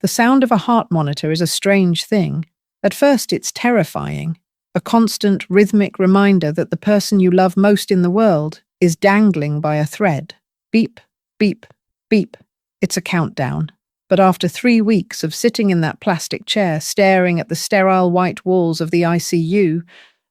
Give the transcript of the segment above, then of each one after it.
The sound of a heart monitor is a strange thing. At first, it's terrifying, a constant rhythmic reminder that the person you love most in the world is dangling by a thread. Beep, beep, beep. It's a countdown. But after 3 weeks of sitting in that plastic chair staring at the sterile white walls of the ICU,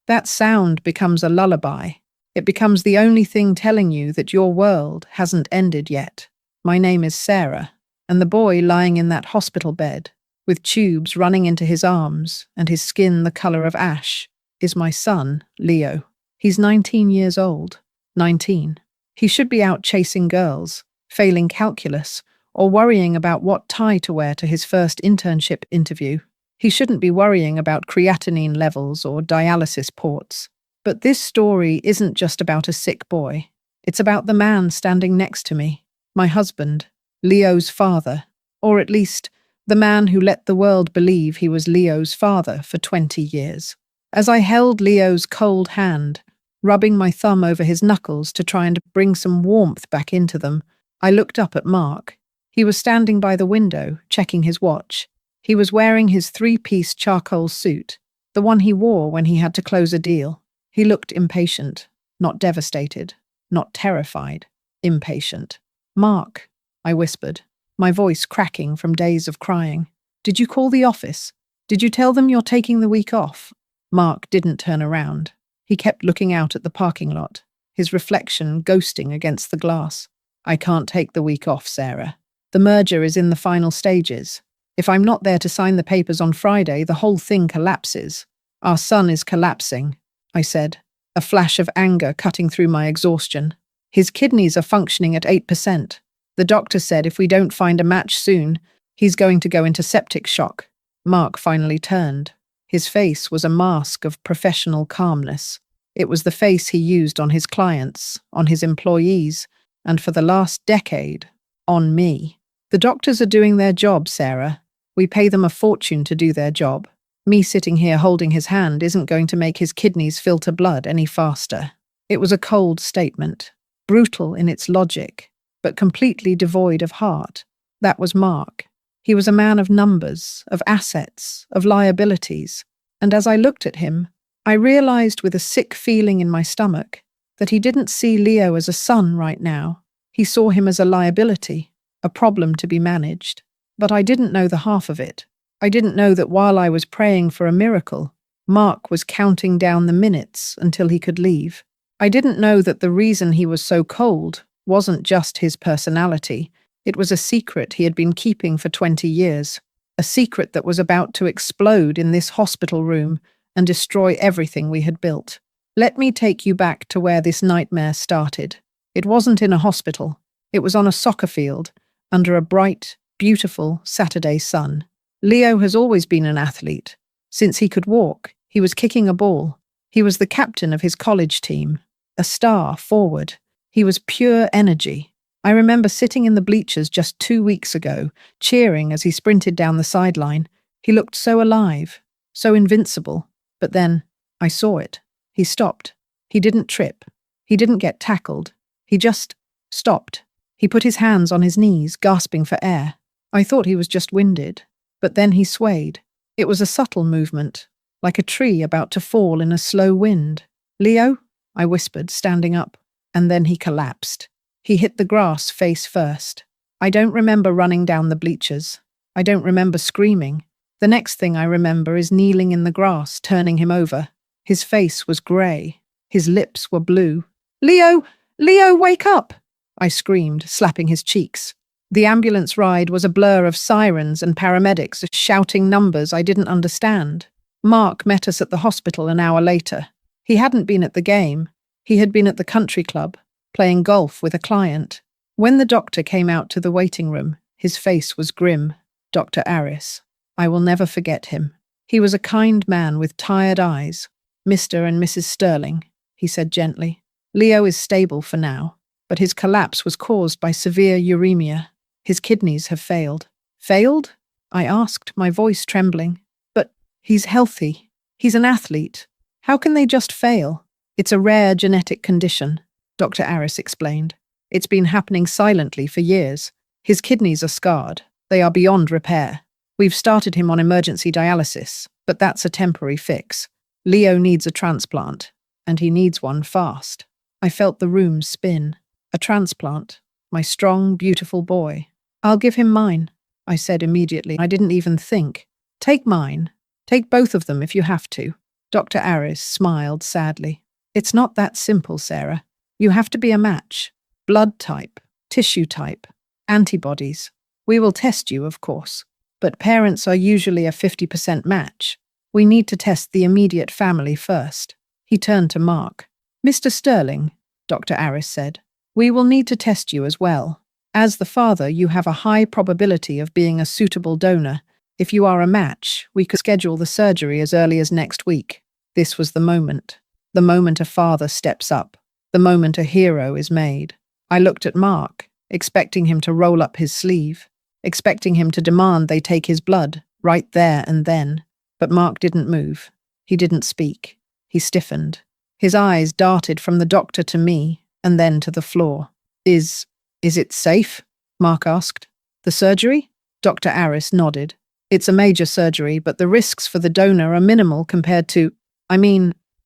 that sound becomes a lullaby. It becomes the only thing telling you that your world hasn't ended yet. My name is Sarah, and the boy lying in that hospital bed, with tubes running into his arms and his skin the color of ash, is my son, Leo. He's 19 years old. 19. He should be out chasing girls, failing calculus, or worrying about what tie to wear to his first internship interview. He shouldn't be worrying about creatinine levels or dialysis ports. But this story isn't just about a sick boy. It's about the man standing next to me, my husband, Leo's father, or at least the man who let the world believe he was Leo's father for 20 years. As I held Leo's cold hand, rubbing my thumb over his knuckles to try and bring some warmth back into them, I looked up at Mark. He was standing by the window, checking his watch. He was wearing his 3-piece charcoal suit, the one he wore when he had to close a deal. He looked impatient, not devastated, not terrified, impatient. "Mark," I whispered, my voice cracking from days of crying. "Did you call the office? Did you tell them you're taking the week off?" Mark didn't turn around. He kept looking out at the parking lot, his reflection ghosting against the glass. "I can't take the week off, Sarah. The merger is in the final stages. If I'm not there to sign the papers on Friday, the whole thing collapses. Our son is collapsing," I said, a flash of anger cutting through my exhaustion. "His kidneys are functioning at 8%. The doctor said if we don't find a match soon, he's going to go into septic shock." Mark finally turned. His face was a mask of professional calmness. It was the face he used on his clients, on his employees, and for the last decade, on me. "The doctors are doing their job, Sarah. We pay them a fortune to do their job. Me sitting here holding his hand isn't going to make his kidneys filter blood any faster." It was a cold statement, brutal in its logic, but completely devoid of heart. That was Mark. He was a man of numbers, of assets, of liabilities. And as I looked at him, I realized with a sick feeling in my stomach that he didn't see Leo as a son right now. He saw him as a liability, a problem to be managed. But I didn't know the half of it. I didn't know that while I was praying for a miracle, Mark was counting down the minutes until he could leave. I didn't know that the reason he was so cold wasn't just his personality. It was a secret he had been keeping for 20 years, a secret that was about to explode in this hospital room and destroy everything we had built. Let me take you back to where this nightmare started. It wasn't in a hospital. It was on a soccer field, under a bright, beautiful Saturday sun. Leo has always been an athlete. Since he could walk, he was kicking a ball. He was the captain of his college team, a star forward. He was pure energy. I remember sitting in the bleachers just 2 weeks ago, cheering as he sprinted down the sideline. He looked so alive, so invincible. But then, I saw it. He stopped. He didn't trip. He didn't get tackled. He just stopped. He put his hands on his knees, gasping for air. I thought he was just winded. But then he swayed. It was a subtle movement, like a tree about to fall in a slow wind. "Leo?" I whispered, standing up. And then he collapsed. He hit the grass face first. I don't remember running down the bleachers. I don't remember screaming. The next thing I remember is kneeling in the grass, turning him over. His face was grey. His lips were blue. "Leo! Leo, wake up!" I screamed, slapping his cheeks. The ambulance ride was a blur of sirens and paramedics shouting numbers I didn't understand. Mark met us at the hospital an hour later. He hadn't been at the game. He had been at the country club, playing golf with a client. When the doctor came out to the waiting room, his face was grim. Dr. Aris. I will never forget him. He was a kind man with tired eyes. "Mr. and Mrs. Sterling," he said gently. "Leo is stable for now, but his collapse was caused by severe uremia. His kidneys have failed." "Failed?" I asked, my voice trembling. "But he's healthy. He's an athlete. How can they just fail?" "It's a rare genetic condition," Dr. Aris explained. "It's been happening silently for years. His kidneys are scarred. They are beyond repair. We've started him on emergency dialysis, but that's a temporary fix. Leo needs a transplant, and he needs one fast. I felt the room spin. A transplant. My strong, beautiful boy. I'll give him mine, I said immediately. I didn't even think. Take mine. Take both of them if you have to. Dr. Aris smiled sadly. It's not that simple, Sarah. You have to be a match. Blood type, tissue type, antibodies. We will test you, of course. But parents are usually a 50% match. We need to test the immediate family first. He turned to Mark. Mr. Sterling, Dr. Aris said, we will need to test you as well. As the father, you have a high probability of being a suitable donor. If you are a match, we could schedule the surgery as early as next week. This was the moment. The moment a father steps up. The moment a hero is made. I looked at Mark, expecting him to roll up his sleeve, expecting him to demand they take his blood, right there and then. But Mark didn't move. He didn't speak. He stiffened. His eyes darted from the doctor to me, and then to the floor. Is it safe? Mark asked. The surgery? Dr. Aris nodded. It's a major surgery, but the risks for the donor are minimal compared to…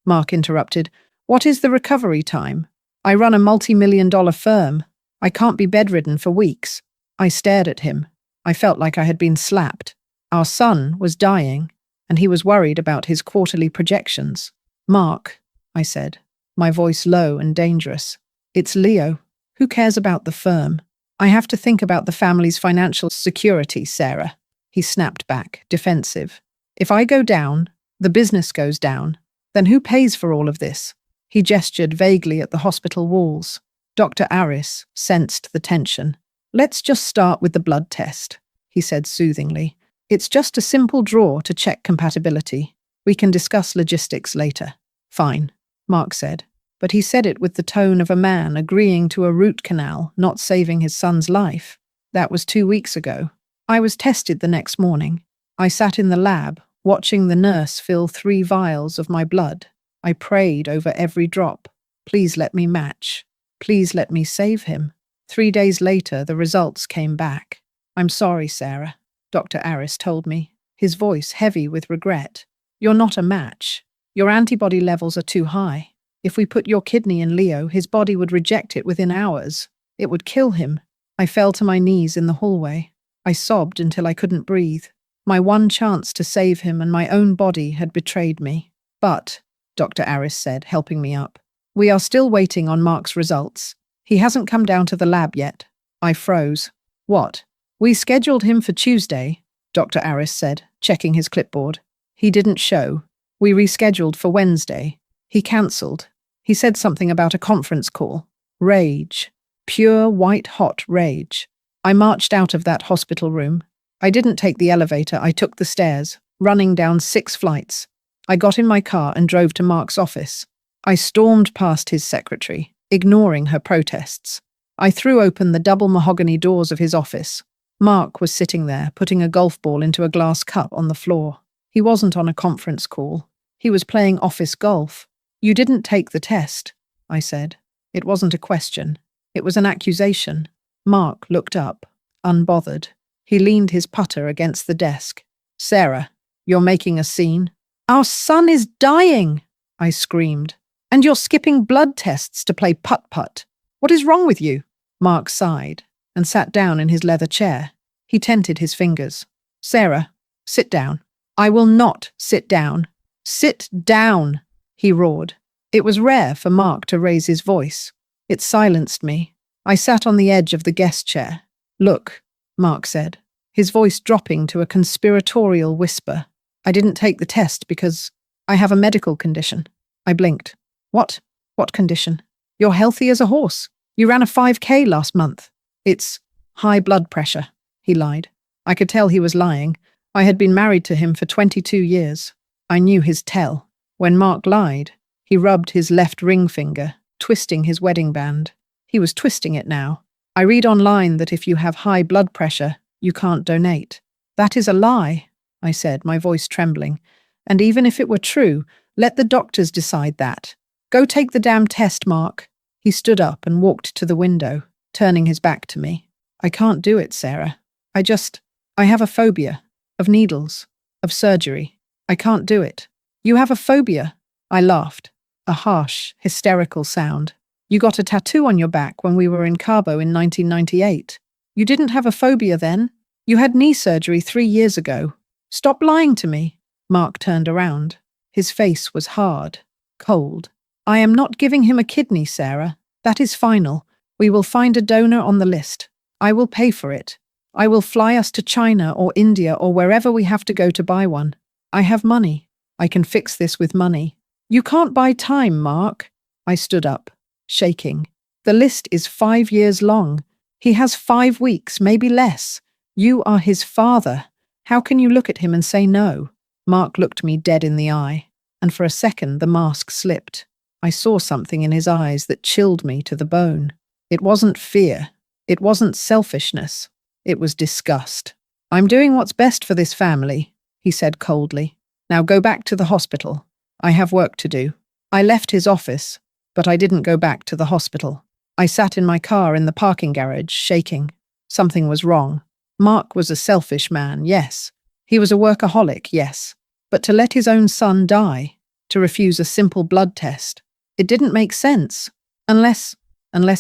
Mark interrupted. What is the recovery time? I run a multi-million-dollar firm. I can't be bedridden for weeks. I stared at him. I felt like I had been slapped. Our son was dying, and he was worried about his quarterly projections. Mark, I said, my voice low and dangerous. It's Leo. Who cares about the firm? I have to think about the family's financial security, Sarah. He snapped back, defensive. If I go down, the business goes down. Then who pays for all of this? He gestured vaguely at the hospital walls. Dr. Aris sensed the tension. Let's just start with the blood test, he said soothingly. It's just a simple draw to check compatibility. We can discuss logistics later. Fine, Mark said. But he said it with the tone of a man agreeing to a root canal not saving his son's life. That was 2 weeks ago. I was tested the next morning. I sat in the lab, watching the nurse fill 3 vials of my blood. I prayed over every drop. Please let me match. Please let me save him. 3 days later, the results came back. I'm sorry, Sarah, Dr. Aris told me, his voice heavy with regret. You're not a match. Your antibody levels are too high. If we put your kidney in Leo, his body would reject it within hours. It would kill him. I fell to my knees in the hallway. I sobbed until I couldn't breathe. My one chance to save him and my own body had betrayed me. But, Dr. Aris said, helping me up, we are still waiting on Mark's results. He hasn't come down to the lab yet. I froze. What? We scheduled him for Tuesday, Dr. Aris said, checking his clipboard. He didn't show. We rescheduled for Wednesday. He cancelled. He said something about a conference call. Rage. Pure white-hot rage. I marched out of that hospital room. I didn't take the elevator, I took the stairs, running down 6 flights. I got in my car and drove to Mark's office. I stormed past his secretary, ignoring her protests. I threw open the double mahogany doors of his office. Mark was sitting there, putting a golf ball into a glass cup on the floor. He wasn't on a conference call. He was playing office golf. You didn't take the test, I said. It wasn't a question. It was an accusation. Mark looked up, unbothered. He leaned his putter against the desk. Sarah, you're making a scene. Our son is dying, I screamed. And you're skipping blood tests to play putt-putt. What is wrong with you? Mark sighed and sat down in his leather chair. He tented his fingers. Sarah, sit down. I will not sit down. Sit down, he roared. It was rare for Mark to raise his voice. It silenced me. I sat on the edge of the guest chair. Look, Mark said, his voice dropping to a conspiratorial whisper. I didn't take the test because I have a medical condition. I blinked. What? What condition? You're healthy as a horse. You ran a 5K last month. It's high blood pressure, he lied. I could tell he was lying. I had been married to him for 22 years. I knew his tell. When Mark lied, he rubbed his left ring finger, twisting his wedding band. He was twisting it now. I read online that if you have high blood pressure, you can't donate. That is a lie, I said, my voice trembling. And even if it were true, let the doctors decide that. Go take the damn test, Mark. He stood up and walked to the window, turning his back to me. I can't do it, Sarah. I have a phobia. of needles, of surgery. I can't do it. You have a phobia. I laughed, a harsh, hysterical sound. You got a tattoo on your back when we were in Cabo in 1998. You didn't have a phobia then. You had knee surgery 3 years ago. Stop lying to me. Mark turned around. His face was hard, cold. I am not giving him a kidney, Sarah. That is final. We will find a donor on the list. I will pay for it. I will fly us to China or India or wherever we have to go to buy one. I have money. I can fix this with money. You can't buy time, Mark. I stood up, shaking. The list is 5 years long. He has 5 weeks, maybe less. You are his father. How can you look at him and say no? Mark looked me dead in the eye, and for a second the mask slipped. I saw something in his eyes that chilled me to the bone. It wasn't fear. It wasn't selfishness. It was disgust. I'm doing what's best for this family, he said coldly. Now go back to the hospital. I have work to do. I left his office, but I didn't go back to the hospital. I sat in my car in the parking garage, shaking. Something was wrong. Mark was a selfish man, yes. He was a workaholic, yes. But to let his own son die, to refuse a simple blood test, it didn't make sense. Unless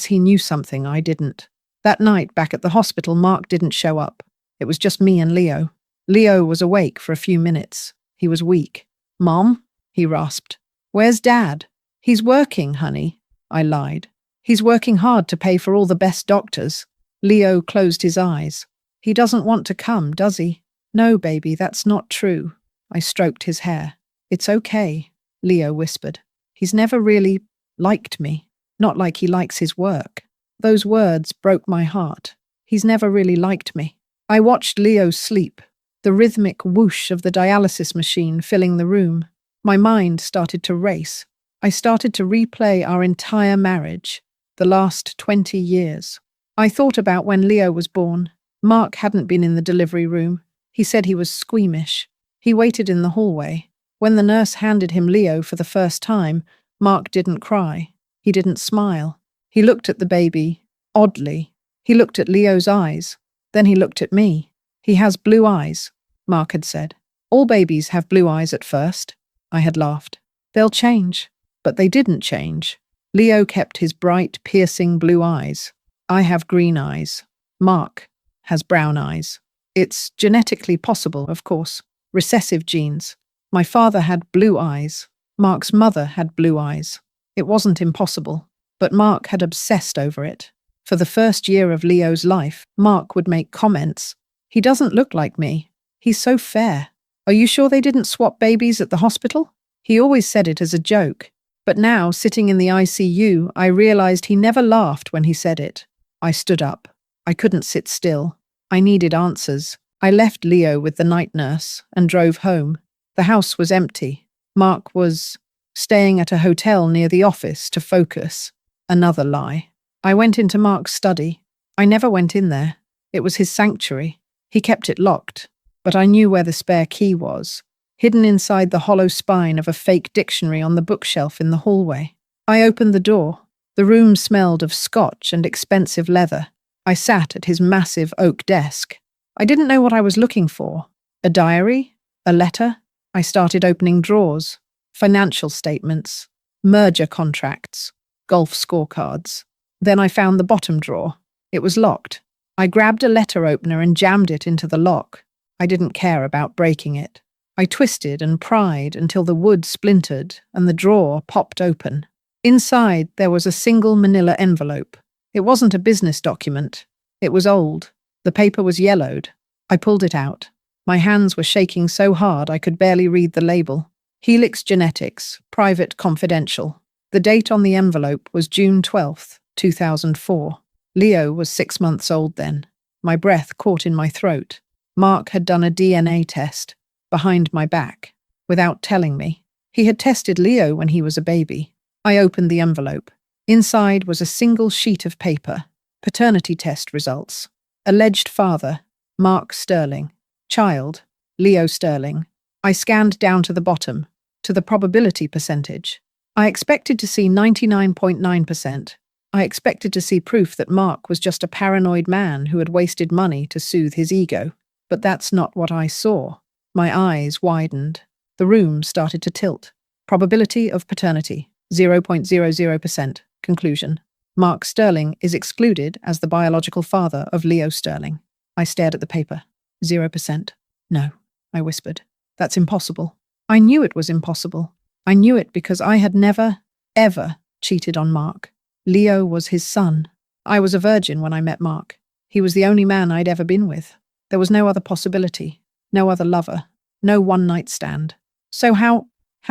he knew something I didn't. That night back at the hospital, Mark didn't show up. It was just me and Leo. Leo was awake for a few minutes. He was weak. Mom? He rasped. Where's Dad? He's working, honey. I lied. He's working hard to pay for all the best doctors. Leo closed his eyes. He doesn't want to come, does he? No, baby, that's not true. I stroked his hair. It's okay, Leo whispered. He's never really liked me. Not like he likes his work. Those words broke my heart. He's never really liked me. I watched Leo sleep, the rhythmic whoosh of the dialysis machine filling the room. My mind started to race. I started to replay our entire marriage, the last 20 years. I thought about when Leo was born. Mark hadn't been in the delivery room. He said he was squeamish. He waited in the hallway. When the nurse handed him Leo for the first time, Mark didn't cry. He didn't smile. He looked at the baby, oddly. He looked at Leo's eyes. Then he looked at me. He has blue eyes, Mark had said. All babies have blue eyes at first. I had laughed. They'll change. But they didn't change. Leo kept his bright, piercing blue eyes. I have green eyes. Mark has brown eyes. It's genetically possible, of course. Recessive genes. My father had blue eyes. Mark's mother had blue eyes. It wasn't impossible, but Mark had obsessed over it. For the first year of Leo's life, Mark would make comments. He doesn't look like me. He's so fair. Are you sure they didn't swap babies at the hospital? He always said it as a joke. But now, sitting in the ICU, I realized he never laughed when he said it. I stood up. I couldn't sit still. I needed answers. I left Leo with the night nurse and drove home. The house was empty. Mark was staying at a hotel near the office to focus. Another lie. I went into Mark's study. I never went in there. It was his sanctuary. He kept it locked. But I knew where the spare key was, hidden inside the hollow spine of a fake dictionary on the bookshelf in the hallway. I opened the door. The room smelled of scotch and expensive leather. I sat at his massive oak desk. I didn't know what I was looking for. A diary? A letter? I started opening drawers. Financial statements. Merger contracts. Golf scorecards. Then I found the bottom drawer. It was locked. I grabbed a letter opener and jammed it into the lock. I didn't care about breaking it. I twisted and pried until the wood splintered and the drawer popped open. Inside, there was a single manila envelope. It wasn't a business document. It was old. The paper was yellowed. I pulled it out. My hands were shaking so hard I could barely read the label. Helix Genetics, Private Confidential. The date on the envelope was June 12th, 2004. Leo was 6 months old then. My breath caught in my throat. Mark had done a DNA test, behind my back, without telling me. He had tested Leo when he was a baby. I opened the envelope. Inside was a single sheet of paper. Paternity test results. Alleged father, Mark Sterling. Child, Leo Sterling. I scanned down to the bottom, to the probability percentage. I expected to see 99.9%. I expected to see proof that Mark was just a paranoid man who had wasted money to soothe his ego. But that's not what I saw. My eyes widened. The room started to tilt. Probability of paternity, 0.00%. Conclusion. Mark Sterling is excluded as the biological father of Leo Sterling. I stared at the paper. 0%. No, I whispered. That's impossible. I knew it was impossible. I knew it because I had never, ever cheated on Mark. Leo was his son. I was a virgin when I met Mark. He was the only man I'd ever been with. There was no other possibility, no other lover, no one-night stand. So how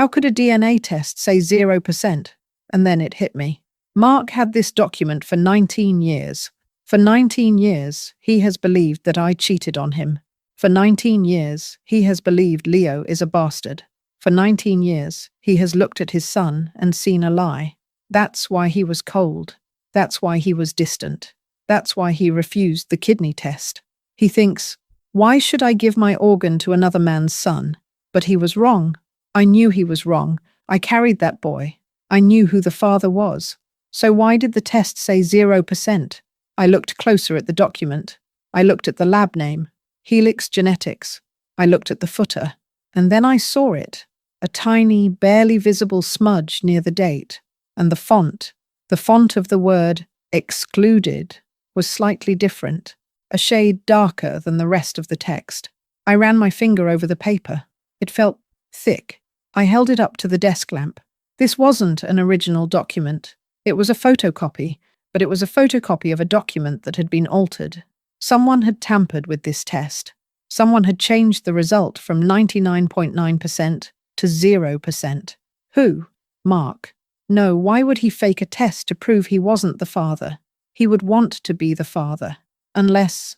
could a DNA test say 0%? And then it hit me. Mark had this document for 19 years. For 19 years, he has believed that I cheated on him. For 19 years, he has believed Leo is a bastard. For 19 years, he has looked at his son and seen a lie. That's why he was cold. That's why he was distant. That's why he refused the kidney test. He thinks, why should I give my organ to another man's son? But he was wrong. I knew he was wrong. I carried that boy. I knew who the father was. So why did the test say 0%? I looked closer at the document. I looked at the lab name, Helix Genetics. I looked at the footer. And then I saw it, a tiny, barely visible smudge near the date. And the font of the word excluded, was slightly different, a shade darker than the rest of the text. I ran my finger over the paper. It felt thick. I held it up to the desk lamp. This wasn't an original document. It was a photocopy, but it was a photocopy of a document that had been altered. Someone had tampered with this test. Someone had changed the result from 99.9% to 0%. Who? Mark. No, why would he fake a test to prove he wasn't the father? He would want to be the father. Unless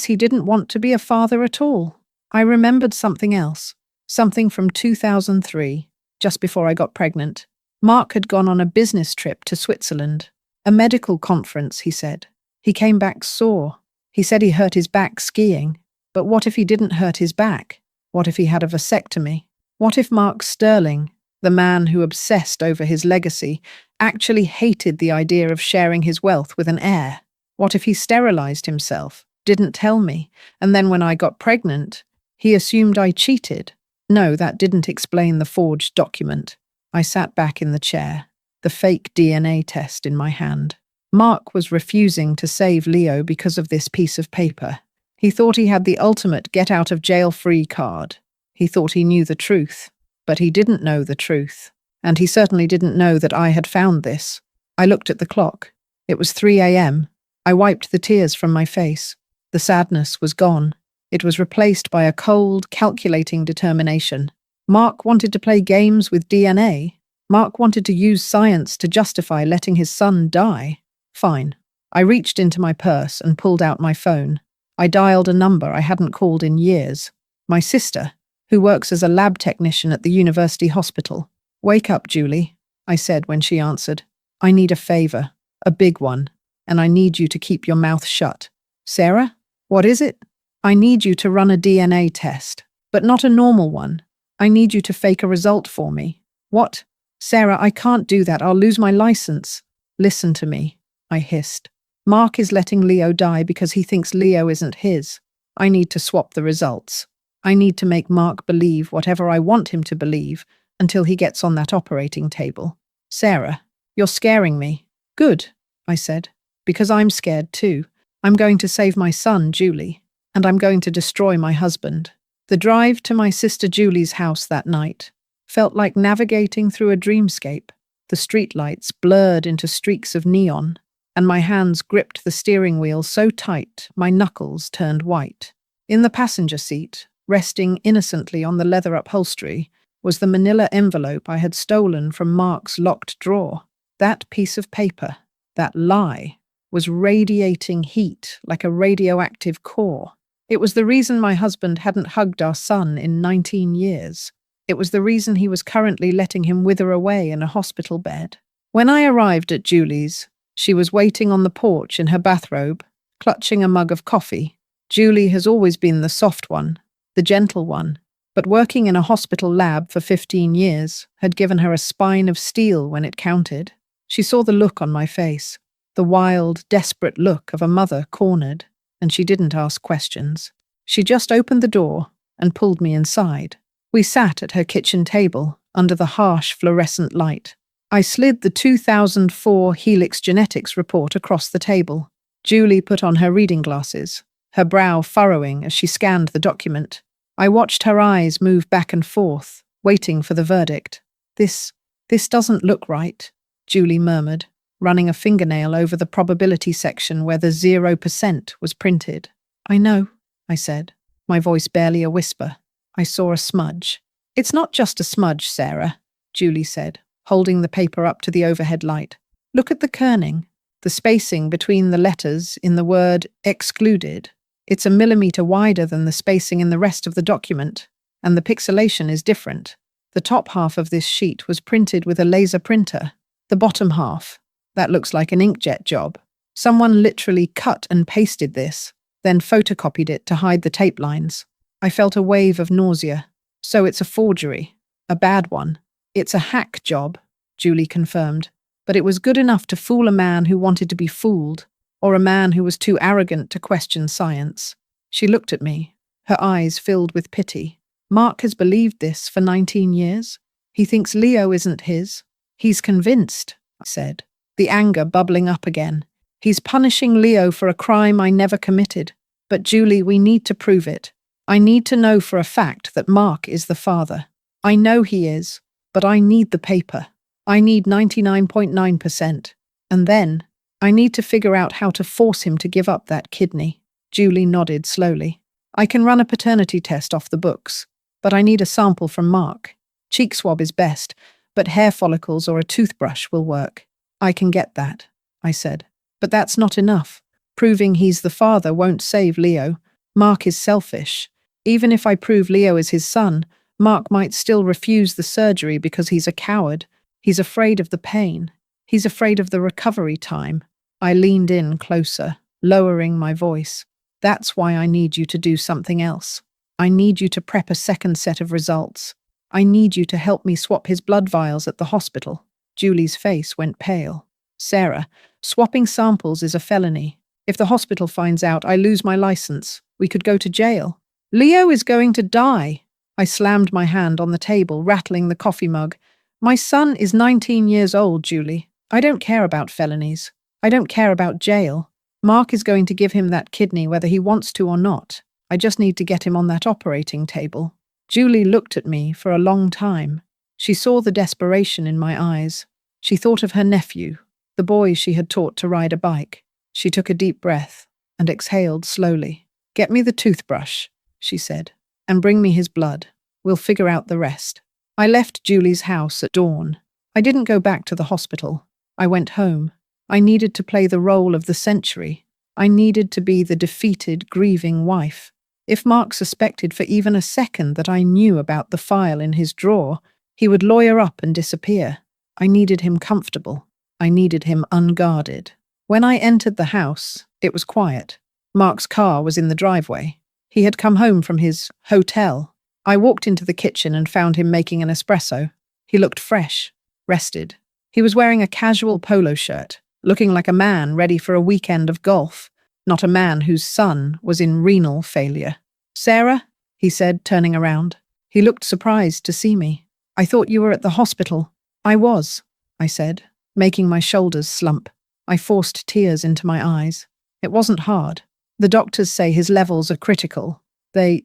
he didn't want to be a father at all. I remembered something else. Something from 2003, just before I got pregnant. Mark had gone on a business trip to Switzerland. A medical conference, he said. He came back sore. He said he hurt his back skiing. But what if he didn't hurt his back? What if he had a vasectomy? What if Mark Sterling, the man who obsessed over his legacy, actually hated the idea of sharing his wealth with an heir? What if he sterilized himself, didn't tell me, and then when I got pregnant, he assumed I cheated? No, that didn't explain the forged document. I sat back in the chair, the fake DNA test in my hand. Mark was refusing to save Leo because of this piece of paper. He thought he had the ultimate get-out-of-jail-free card. He thought he knew the truth. But he didn't know the truth. And he certainly didn't know that I had found this. I looked at the clock. It was 3 a.m. I wiped the tears from my face. The sadness was gone. It was replaced by a cold, calculating determination. Mark wanted to play games with DNA. Mark wanted to use science to justify letting his son die. Fine. I reached into my purse and pulled out my phone. I dialed a number I hadn't called in years. My sister, who works as a lab technician at the university hospital. Wake up, Julie, I said when she answered. I need a favor, a big one, and I need you to keep your mouth shut. Sarah? What is it? I need you to run a DNA test, but not a normal one. I need you to fake a result for me. What? Sarah, I can't do that. I'll lose my license. Listen to me, I hissed. Mark is letting Leo die because he thinks Leo isn't his. I need to swap the results. I need to make Mark believe whatever I want him to believe until he gets on that operating table. Sarah, you're scaring me. Good, I said, because I'm scared too. I'm going to save my son, Julie, and I'm going to destroy my husband. The drive to my sister Julie's house that night felt like navigating through a dreamscape. The streetlights blurred into streaks of neon, and my hands gripped the steering wheel so tight my knuckles turned white. In the passenger seat, resting innocently on the leather upholstery, was the manila envelope I had stolen from Mark's locked drawer. That piece of paper, that lie, was radiating heat like a radioactive core. It was the reason my husband hadn't hugged our son in 19 years. It was the reason he was currently letting him wither away in a hospital bed. When I arrived at Julie's, she was waiting on the porch in her bathrobe, clutching a mug of coffee. Julie has always been the soft one, the gentle one, but working in a hospital lab for 15 years had given her a spine of steel when it counted. She saw the look on my face, the wild, desperate look of a mother cornered, and she didn't ask questions. She just opened the door and pulled me inside. We sat at her kitchen table under the harsh fluorescent light. I slid the 2004 Helix Genetics report across the table. Julie put on her reading glasses, her brow furrowing as she scanned the document. I watched her eyes move back and forth, waiting for the verdict. This doesn't look right, Julie murmured, running a fingernail over the probability section where the 0% was printed. I know, I said, my voice barely a whisper. I saw a smudge. It's not just a smudge, Sarah, Julie said, holding the paper up to the overhead light. Look at the kerning, the spacing between the letters in the word excluded. It's a millimeter wider than the spacing in the rest of the document, and the pixelation is different. The top half of this sheet was printed with a laser printer. The bottom half, that looks like an inkjet job. Someone literally cut and pasted this, then photocopied it to hide the tape lines. I felt a wave of nausea. So it's a forgery. A bad one. It's a hack job, Julie confirmed. But it was good enough to fool a man who wanted to be fooled, or a man who was too arrogant to question science. She looked at me, her eyes filled with pity. Mark has believed this for 19 years. He thinks Leo isn't his. He's convinced, I said, the anger bubbling up again. He's punishing Leo for a crime I never committed. But Julie, we need to prove it. I need to know for a fact that Mark is the father. I know he is, but I need the paper. I need 99.9%. And then, I need to figure out how to force him to give up that kidney. Julie nodded slowly. I can run a paternity test off the books, but I need a sample from Mark. Cheek swab is best, but hair follicles or a toothbrush will work. I can get that, I said. But that's not enough. Proving he's the father won't save Leo. Mark is selfish. Even if I prove Leo is his son, Mark might still refuse the surgery because he's a coward. He's afraid of the pain. He's afraid of the recovery time. I leaned in closer, lowering my voice. That's why I need you to do something else. I need you to prep a second set of results. I need you to help me swap his blood vials at the hospital. Julie's face went pale. Sarah, swapping samples is a felony. If the hospital finds out, I lose my license. We could go to jail. Leo is going to die. I slammed my hand on the table, rattling the coffee mug. My son is 19 years old, Julie. I don't care about felonies. I don't care about jail. Mark is going to give him that kidney whether he wants to or not. I just need to get him on that operating table. Julie looked at me for a long time. She saw the desperation in my eyes. She thought of her nephew, the boy she had taught to ride a bike. She took a deep breath and exhaled slowly. Get me the toothbrush, she said, and bring me his blood. We'll figure out the rest. I left Julie's house at dawn. I didn't go back to the hospital. I went home. I needed to play the role of the century. I needed to be the defeated, grieving wife. If Mark suspected for even a second that I knew about the file in his drawer, he would lawyer up and disappear. I needed him comfortable. I needed him unguarded. When I entered the house, it was quiet. Mark's car was in the driveway. He had come home from his hotel. I walked into the kitchen and found him making an espresso. He looked fresh, rested. He was wearing a casual polo shirt, looking like a man ready for a weekend of golf, not a man whose son was in renal failure. Sarah, he said, turning around. He looked surprised to see me. I thought you were at the hospital. I was, I said, making my shoulders slump. I forced tears into my eyes. It wasn't hard. The doctors say his levels are critical. They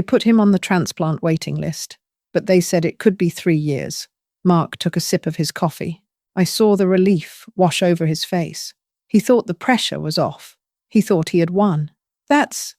put him on the transplant waiting list, but they said it could be 3 years. Mark took a sip of his coffee. I saw the relief wash over his face. He thought the pressure was off. He thought he had won. That's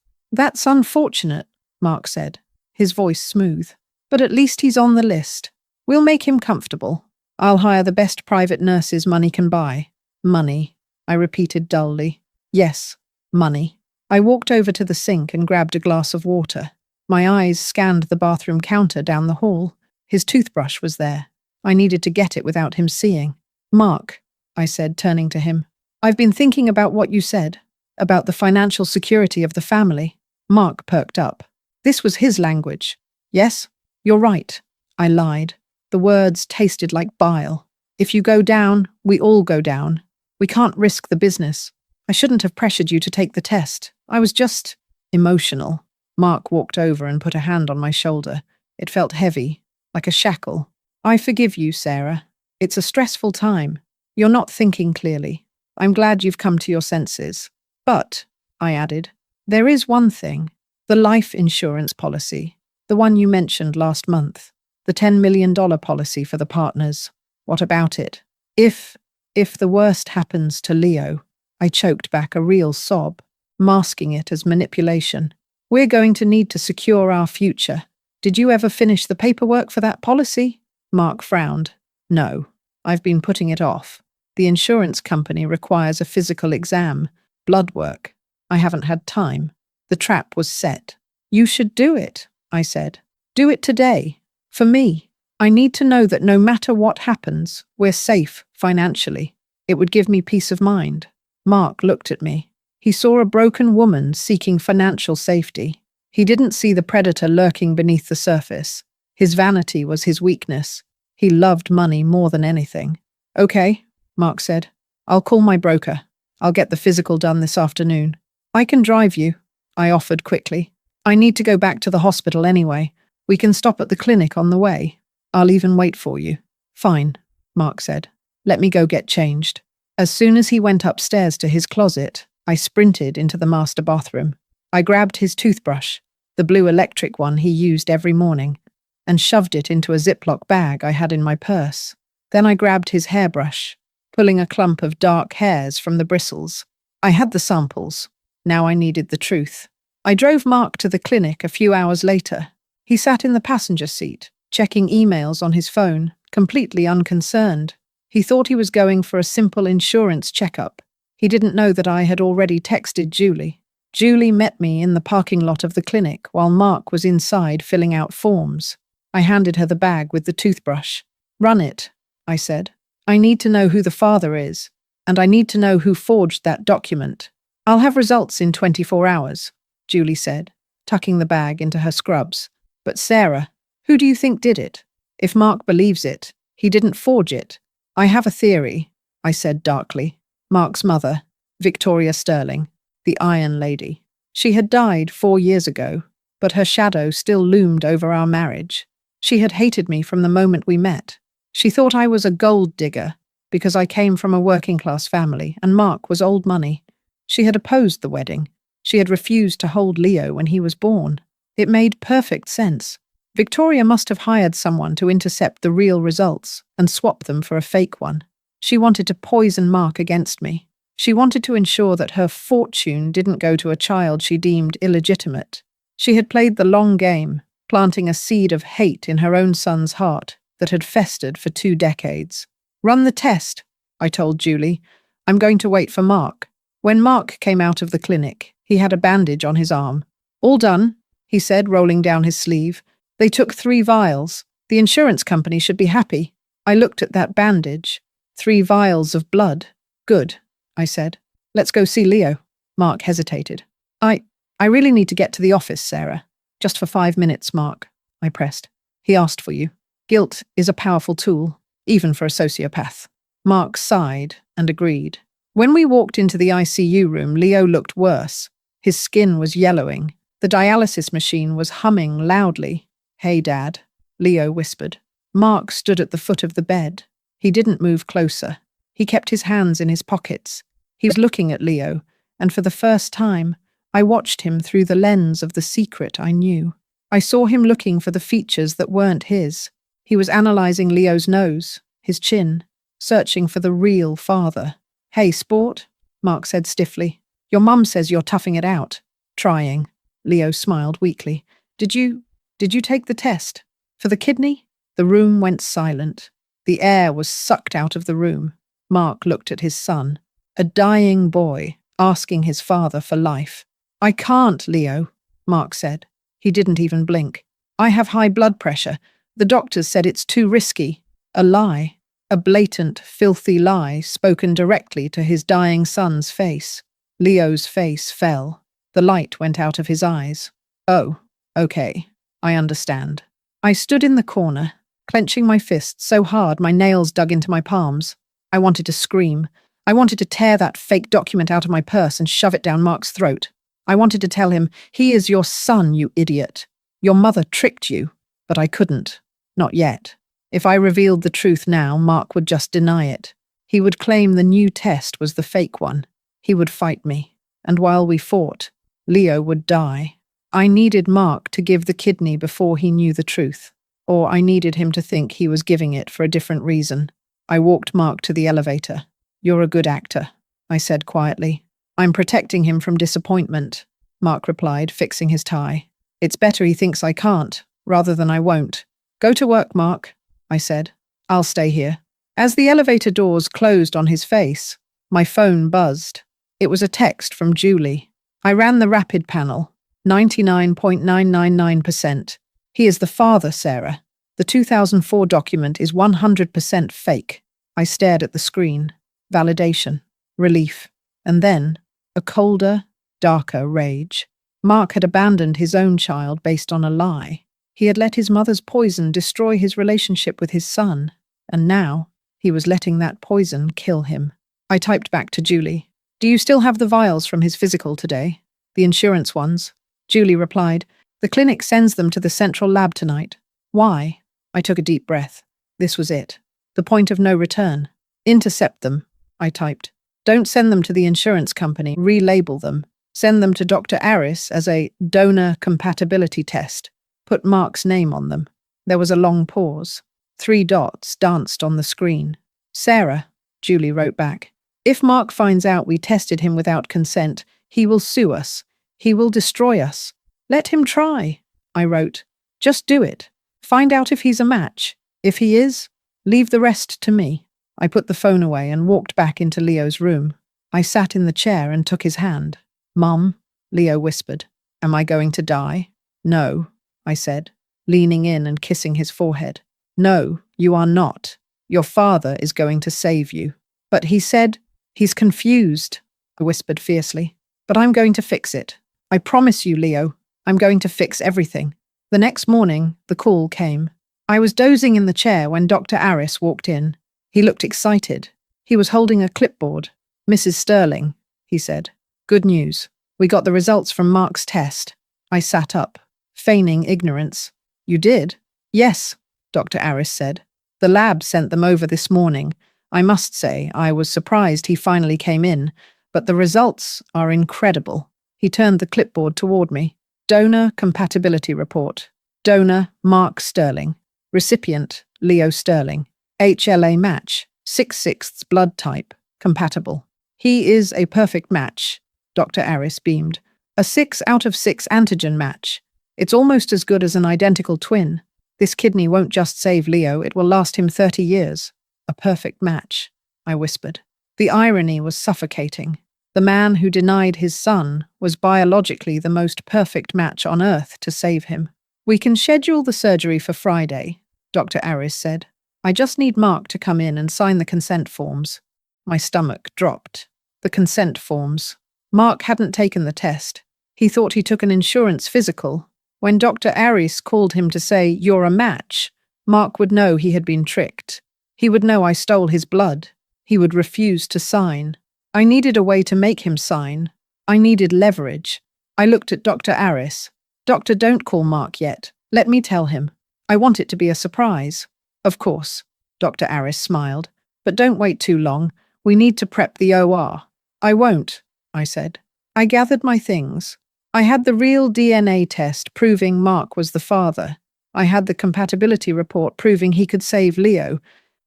unfortunate, Mark said, his voice smooth. But at least he's on the list. We'll make him comfortable. I'll hire the best private nurses money can buy. Money, I repeated dully. Yes, money. I walked over to the sink and grabbed a glass of water. My eyes scanned the bathroom counter down the hall. His toothbrush was there. I needed to get it without him seeing. Mark, I said, turning to him, I've been thinking about what you said, about the financial security of the family. Mark perked up. This was his language. Yes, you're right. I lied. The words tasted like bile. If you go down, we all go down. We can't risk the business. I shouldn't have pressured you to take the test. I was just emotional. Mark walked over and put a hand on my shoulder. It felt heavy, like a shackle. I forgive you, Sarah. It's a stressful time. You're not thinking clearly. I'm glad you've come to your senses. But, I added, there is one thing. The life insurance policy. The one you mentioned last month. The $10 million policy for the partners. What about it? If the worst happens to Leo, I choked back a real sob, masking it as manipulation. We're going to need to secure our future. Did you ever finish the paperwork for that policy? Mark frowned. No, I've been putting it off. The insurance company requires a physical exam, blood work. I haven't had time. The trap was set. You should do it, I said. Do it today. For me. I need to know that no matter what happens, we're safe financially. It would give me peace of mind. Mark looked at me. He saw a broken woman seeking financial safety. He didn't see the predator lurking beneath the surface. His vanity was his weakness. He loved money more than anything. Okay, Mark said. I'll call my broker. I'll get the physical done this afternoon. I can drive you, I offered quickly. I need to go back to the hospital anyway. We can stop at the clinic on the way. I'll even wait for you. Fine, Mark said. Let me go get changed. As soon as he went upstairs to his closet, I sprinted into the master bathroom. I grabbed his toothbrush, the blue electric one he used every morning, and shoved it into a Ziploc bag I had in my purse. Then I grabbed his hairbrush, pulling a clump of dark hairs from the bristles. I had the samples. Now I needed the truth. I drove Mark to the clinic a few hours later. He sat in the passenger seat, checking emails on his phone, completely unconcerned. He thought he was going for a simple insurance checkup. He didn't know that I had already texted Julie. Julie met me in the parking lot of the clinic while Mark was inside filling out forms. I handed her the bag with the toothbrush. Run it, I said. I need to know who the father is, and I need to know who forged that document. I'll have results in 24 hours, Julie said, tucking the bag into her scrubs. But Sarah, who do you think did it? If Mark believes it, he didn't forge it. I have a theory, I said darkly. Mark's mother, Victoria Sterling, the Iron Lady. She had died 4 years ago, but her shadow still loomed over our marriage. She had hated me from the moment we met. She thought I was a gold digger because I came from a working-class family and Mark was old money. She had opposed the wedding. She had refused to hold Leo when he was born. It made perfect sense. Victoria must have hired someone to intercept the real results and swap them for a fake one. She wanted to poison Mark against me. She wanted to ensure that her fortune didn't go to a child she deemed illegitimate. She had played the long game, planting a seed of hate in her own son's heart that had festered for 2 decades. Run the test, I told Julie. I'm going to wait for Mark. When Mark came out of the clinic, he had a bandage on his arm. All done, he said, rolling down his sleeve. They took 3 vials. The insurance company should be happy. I looked at that bandage. 3 vials of blood. Good, I said. Let's go see Leo. Mark hesitated. I really need to get to the office, Sarah. Just for 5 minutes, Mark, I pressed. He asked for you. Guilt is a powerful tool, even for a sociopath. Mark sighed and agreed. When we walked into the ICU room, Leo looked worse. His skin was yellowing. The dialysis machine was humming loudly. Hey, Dad, Leo whispered. Mark stood at the foot of the bed. He didn't move closer. He kept his hands in his pockets. He was looking at Leo, and for the first time, I watched him through the lens of the secret I knew. I saw him looking for the features that weren't his. He was analyzing Leo's nose, his chin, searching for the real father. Hey, sport, Mark said stiffly. Your mum says you're toughing it out. Trying. Leo smiled weakly. Did you take the test? For the kidney? The room went silent. The air was sucked out of the room. Mark looked at his son, a dying boy, asking his father for life. I can't, Leo, Mark said. He didn't even blink. I have high blood pressure. The doctors said it's too risky. A lie. A blatant, filthy lie spoken directly to his dying son's face. Leo's face fell. The light went out of his eyes. Oh, okay. I understand. I stood in the corner, clenching my fists so hard my nails dug into my palms. I wanted to scream. I wanted to tear that fake document out of my purse and shove it down Mark's throat. I wanted to tell him, he is your son, you idiot. Your mother tricked you. But I couldn't. Not yet. If I revealed the truth now, Mark would just deny it. He would claim the new test was the fake one. He would fight me. And while we fought, Leo would die. I needed Mark to give the kidney before he knew the truth. Or I needed him to think he was giving it for a different reason. I walked Mark to the elevator. "You're a good actor," I said quietly. "I'm protecting him from disappointment," Mark replied, fixing his tie. "It's better he thinks I can't, rather than I won't." "Go to work, Mark," I said. "I'll stay here." As the elevator doors closed on his face, my phone buzzed. It was a text from Julie. I ran the rapid panel. 99.999%. He is the father, Sarah. The 2004 document is 100% fake. I stared at the screen. Validation. Relief. And then, a colder, darker rage. Mark had abandoned his own child based on a lie. He had let his mother's poison destroy his relationship with his son. And now, he was letting that poison kill him. I typed back to Julie. "Do you still have the vials from his physical today? The insurance ones?" Julie replied, "The clinic sends them to the central lab tonight." "Why?" I took a deep breath. This was it. The point of no return. "Intercept them," I typed. "Don't send them to the insurance company. Relabel them. Send them to Dr. Aris as a donor compatibility test. Put Mark's name on them." There was a long pause. 3 dots danced on the screen. "Sarah," Julie wrote back, "if Mark finds out we tested him without consent, he will sue us. He will destroy us. Let him try," I wrote. "Just do it. Find out if he's a match. If he is, leave the rest to me." I put the phone away and walked back into Leo's room. I sat in the chair and took his hand. "Mum," Leo whispered, "am I going to die?" "No," I said, leaning in and kissing his forehead. "No, you are not. Your father is going to save you." "But he said, he's confused," I whispered fiercely. "But I'm going to fix it. I promise you, Leo, I'm going to fix everything." The next morning, the call came. I was dozing in the chair when Dr. Aris walked in. He looked excited. He was holding a clipboard. "Mrs. Sterling," he said. "Good news. We got the results from Mark's test." I sat up, feigning ignorance. "You did?" "Yes," Dr. Aris said. "The lab sent them over this morning. I must say, I was surprised he finally came in, but the results are incredible." He turned the clipboard toward me. "Donor compatibility report. Donor Mark Sterling. Recipient Leo Sterling. HLA match, 6/6 blood type, compatible. He is a perfect match," Dr. Aris beamed. "A 6 out of 6 antigen match. It's almost as good as an identical twin. This kidney won't just save Leo, it will last him 30 years. A perfect match," I whispered. The irony was suffocating. The man who denied his son was biologically the most perfect match on earth to save him. "We can schedule the surgery for Friday," Dr. Aris said. "I just need Mark to come in and sign the consent forms." My stomach dropped. The consent forms. Mark hadn't taken the test. He thought he took an insurance physical. When Dr. Aris called him to say, "You're a match," Mark would know he had been tricked. He would know I stole his blood. He would refuse to sign. I needed a way to make him sign. I needed leverage. I looked at Dr. Aris. "Doctor, don't call Mark yet. Let me tell him. I want it to be a surprise." "Of course," Dr. Aris smiled. "But don't wait too long. We need to prep the OR." "I won't," I said. I gathered my things. I had the real DNA test proving Mark was the father. I had the compatibility report proving he could save Leo.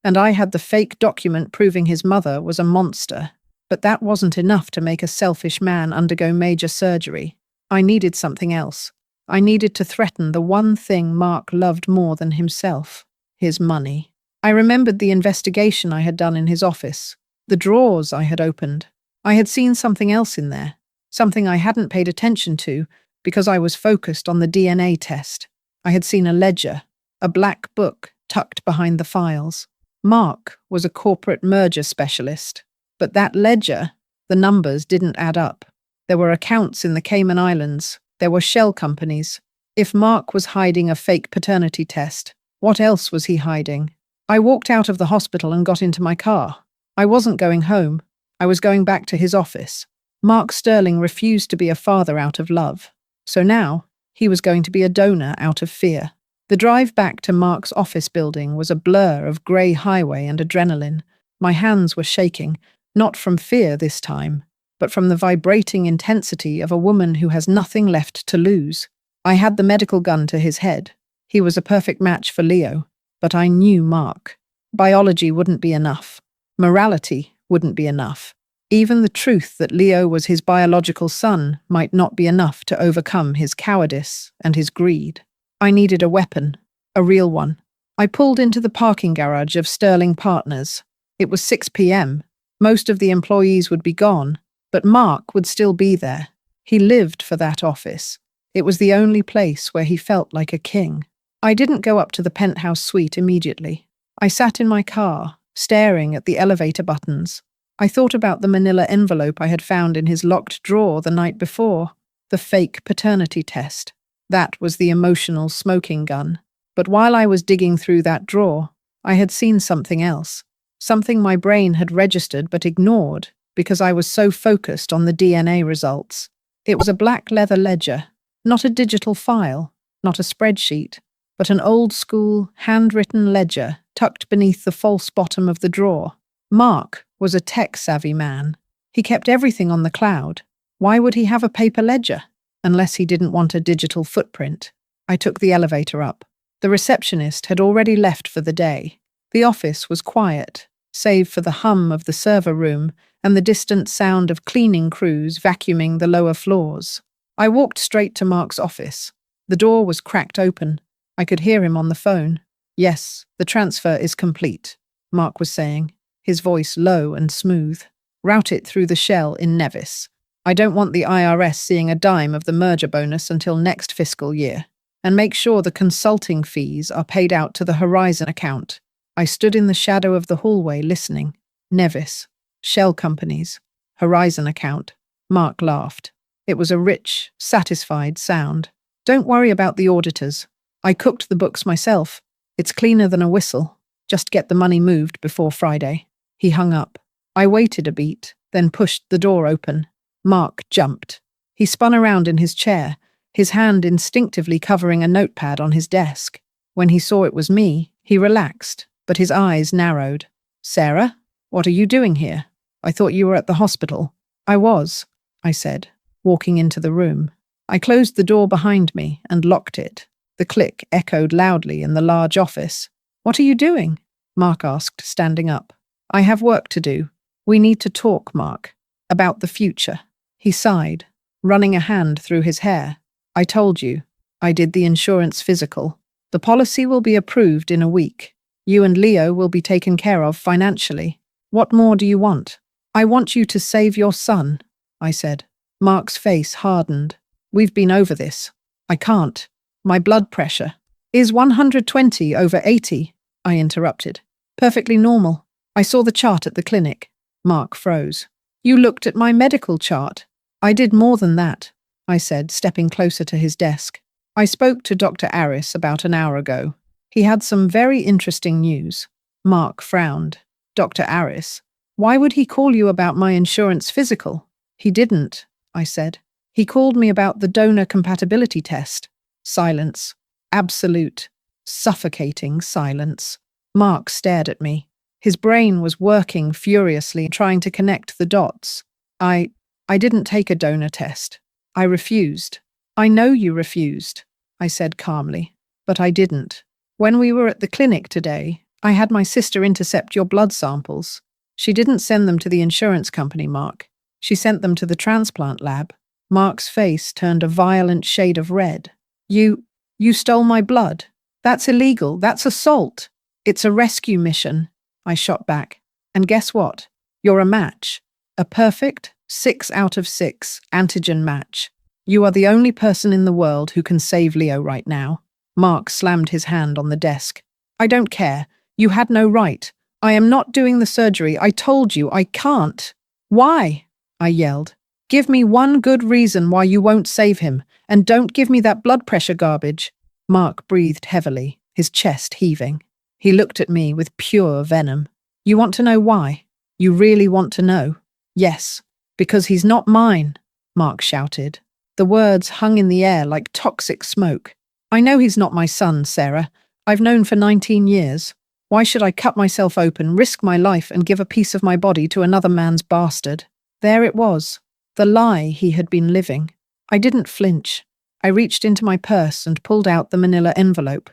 And I had the fake document proving his mother was a monster. But that wasn't enough to make a selfish man undergo major surgery. I needed something else. I needed to threaten the one thing Mark loved more than himself, his money. I remembered the investigation I had done in his office, the drawers I had opened. I had seen something else in there, something I hadn't paid attention to because I was focused on the DNA test. I had seen a ledger, a black book tucked behind the files. Mark was a corporate merger specialist. But that ledger, the numbers didn't add up. There were accounts in the Cayman Islands. There were shell companies. If Mark was hiding a fake paternity test, what else was he hiding? I walked out of the hospital and got into my car. I wasn't going home. I was going back to his office. Mark Sterling refused to be a father out of love. So now, he was going to be a donor out of fear. The drive back to Mark's office building was a blur of grey highway and adrenaline. My hands were shaking, not from fear this time, but from the vibrating intensity of a woman who has nothing left to lose. I had the medical gun to his head. He was a perfect match for Leo, but I knew Mark. Biology wouldn't be enough. Morality wouldn't be enough. Even the truth that Leo was his biological son might not be enough to overcome his cowardice and his greed. I needed a weapon, a real one. I pulled into the parking garage of Sterling Partners. It was 6 p.m. Most of the employees would be gone, but Mark would still be there. He lived for that office. It was the only place where he felt like a king. I didn't go up to the penthouse suite immediately. I sat in my car, staring at the elevator buttons. I thought about the manila envelope I had found in his locked drawer the night before, the fake paternity test. That was the emotional smoking gun. But while I was digging through that drawer, I had seen something else. Something my brain had registered but ignored because I was so focused on the DNA results. It was a black leather ledger, not a digital file, not a spreadsheet, but an old-school, handwritten ledger tucked beneath the false bottom of the drawer. Mark was a tech-savvy man. He kept everything on the cloud. Why would he have a paper ledger? Unless he didn't want a digital footprint. I took the elevator up. The receptionist had already left for the day. The office was quiet, save for the hum of the server room and the distant sound of cleaning crews vacuuming the lower floors. I walked straight to Mark's office. The door was cracked open. I could hear him on the phone. "Yes, the transfer is complete," Mark was saying, his voice low and smooth. "Route it through the shell in Nevis. I don't want the IRS seeing a dime of the merger bonus until next fiscal year. And make sure the consulting fees are paid out to the Horizon account." I stood in the shadow of the hallway listening. Nevis, shell companies, Horizon account. Mark laughed. It was a rich, satisfied sound. "Don't worry about the auditors. I cooked the books myself. It's cleaner than a whistle. Just get the money moved before Friday." He hung up. I waited a beat, then pushed the door open. Mark jumped. He spun around in his chair, his hand instinctively covering a notepad on his desk. When he saw it was me, he relaxed, but his eyes narrowed. "Sarah, what are you doing here? I thought you were at the hospital." "I was," I said, walking into the room. I closed the door behind me and locked it. The click echoed loudly in the large office. "What are you doing?" Mark asked, standing up. "I have work to do. We need to talk, Mark, about the future." He sighed, running a hand through his hair. "I told you. I did the insurance physical. The policy will be approved in a week. You and Leo will be taken care of financially. What more do you want?" "I want you to save your son," I said. Mark's face hardened. "We've been over this. I can't. My blood pressure is 120 over 80, I interrupted. "Perfectly normal. I saw the chart at the clinic." Mark froze. "You looked at my medical chart." "I did more than that," I said, stepping closer to his desk. "I spoke to Dr. Aris about an hour ago. He had some very interesting news." Mark frowned. "Dr. Aris? Why would he call you about my insurance physical?" "He didn't," I said. "He called me about the donor compatibility test." Silence. Absolute, suffocating silence. Mark stared at me. His brain was working furiously, trying to connect the dots. I didn't take a donor test. I refused." "I know you refused," I said calmly, "but I didn't. When we were at the clinic today, I had my sister intercept your blood samples. She didn't send them to the insurance company, Mark. She sent them to the transplant lab." Mark's face turned a violent shade of red. You stole my blood. That's illegal. That's assault. It's a rescue mission," I shot back. "And guess what? You're a match. A perfect 6 out of 6 antigen match. You are the only person in the world who can save Leo right now." Mark slammed his hand on the desk. "I don't care. You had no right. I am not doing the surgery. I told you I can't." "Why?" I yelled. "Give me one good reason why you won't save him, and don't give me that blood pressure garbage." Mark breathed heavily, his chest heaving. He looked at me with pure venom. "You want to know why? You really want to know?" "Yes. Because he's not mine, Mark shouted. The words hung in the air like toxic smoke. I know he's not my son, Sarah. I've known for 19 years. Why should I cut myself open, risk my life, and give a piece of my body to another man's bastard? There it was, the lie he had been living. I didn't flinch. I reached into my purse and pulled out the manila envelope,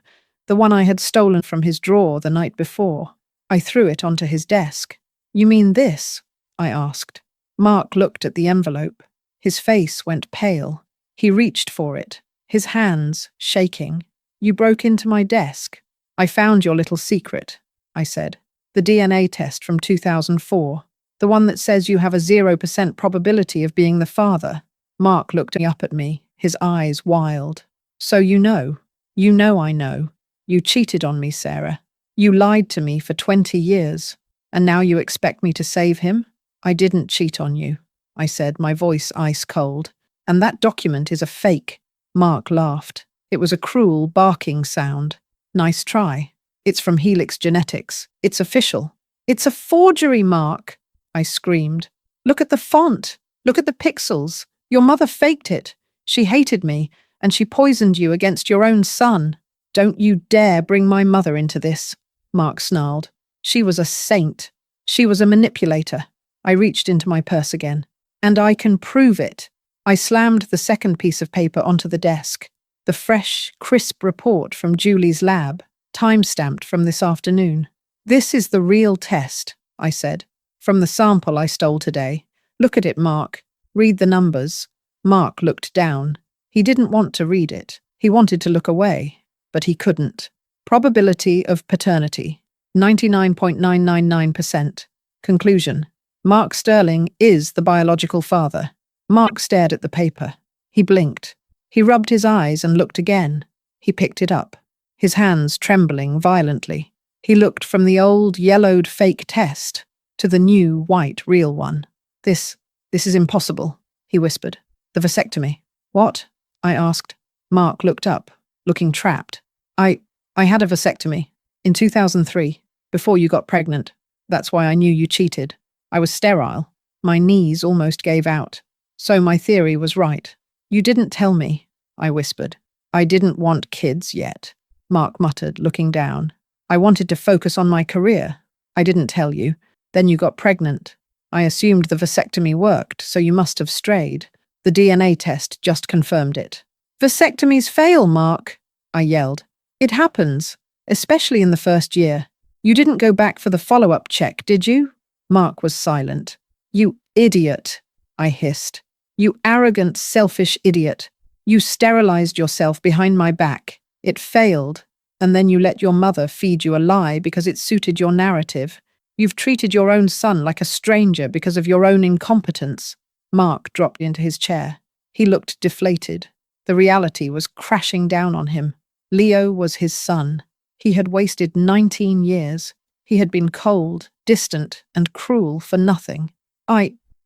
the one I had stolen from his drawer the night before. I threw it onto his desk. You mean this? I asked. Mark looked at the envelope. His face went pale. He reached for it, his hands shaking. You broke into my desk. I found your little secret, I said. The DNA test from 2004. The one that says you have a 0% probability of being the father. Mark looked up at me, his eyes wild. So you know. You know I know. You cheated on me, Sarah. You lied to me for 20 years. And now you expect me to save him? I didn't cheat on you, I said, my voice ice cold. And that document is a fake. Mark laughed. It was a cruel, barking sound. Nice try. It's from Helix Genetics. It's official. It's a forgery, Mark, I screamed. Look at the font. Look at the pixels. Your mother faked it. She hated me, and she poisoned you against your own son. Don't you dare bring my mother into this, Mark snarled. She was a saint. She was a manipulator. I reached into my purse again. And I can prove it. I slammed the second piece of paper onto the desk. The fresh, crisp report from Julie's lab, time-stamped from this afternoon. This is the real test, I said, from the sample I stole today. Look at it, Mark. Read the numbers. Mark looked down. He didn't want to read it. He wanted to look away, but he couldn't. Probability of paternity, 99.999%. Conclusion. Mark Sterling is the biological father. Mark stared at the paper. He blinked. He rubbed his eyes and looked again. He picked it up, his hands trembling violently. He looked from the old, yellowed fake test to the new, white, real one. This is impossible, he whispered. The vasectomy. What? I asked. Mark looked up, looking trapped. I had a vasectomy. In 2003, before you got pregnant. That's why I knew you cheated. I was sterile. My knees almost gave out. So my theory was right. You didn't tell me, I whispered. I didn't want kids yet, Mark muttered, looking down. I wanted to focus on my career. I didn't tell you. Then you got pregnant. I assumed the vasectomy worked, so you must have strayed. The DNA test just confirmed it. Vasectomies fail, Mark, I yelled. It happens, especially in the first year. You didn't go back for the follow-up check, did you? Mark was silent. You idiot, I hissed. You arrogant, selfish idiot. You sterilized yourself behind my back. It failed, and then you let your mother feed you a lie because it suited your narrative. You've treated your own son like a stranger because of your own incompetence. Mark dropped into his chair. He looked deflated. The reality was crashing down on him. Leo was his son. He had wasted 19 years. He had been cold, distant, and cruel for nothing.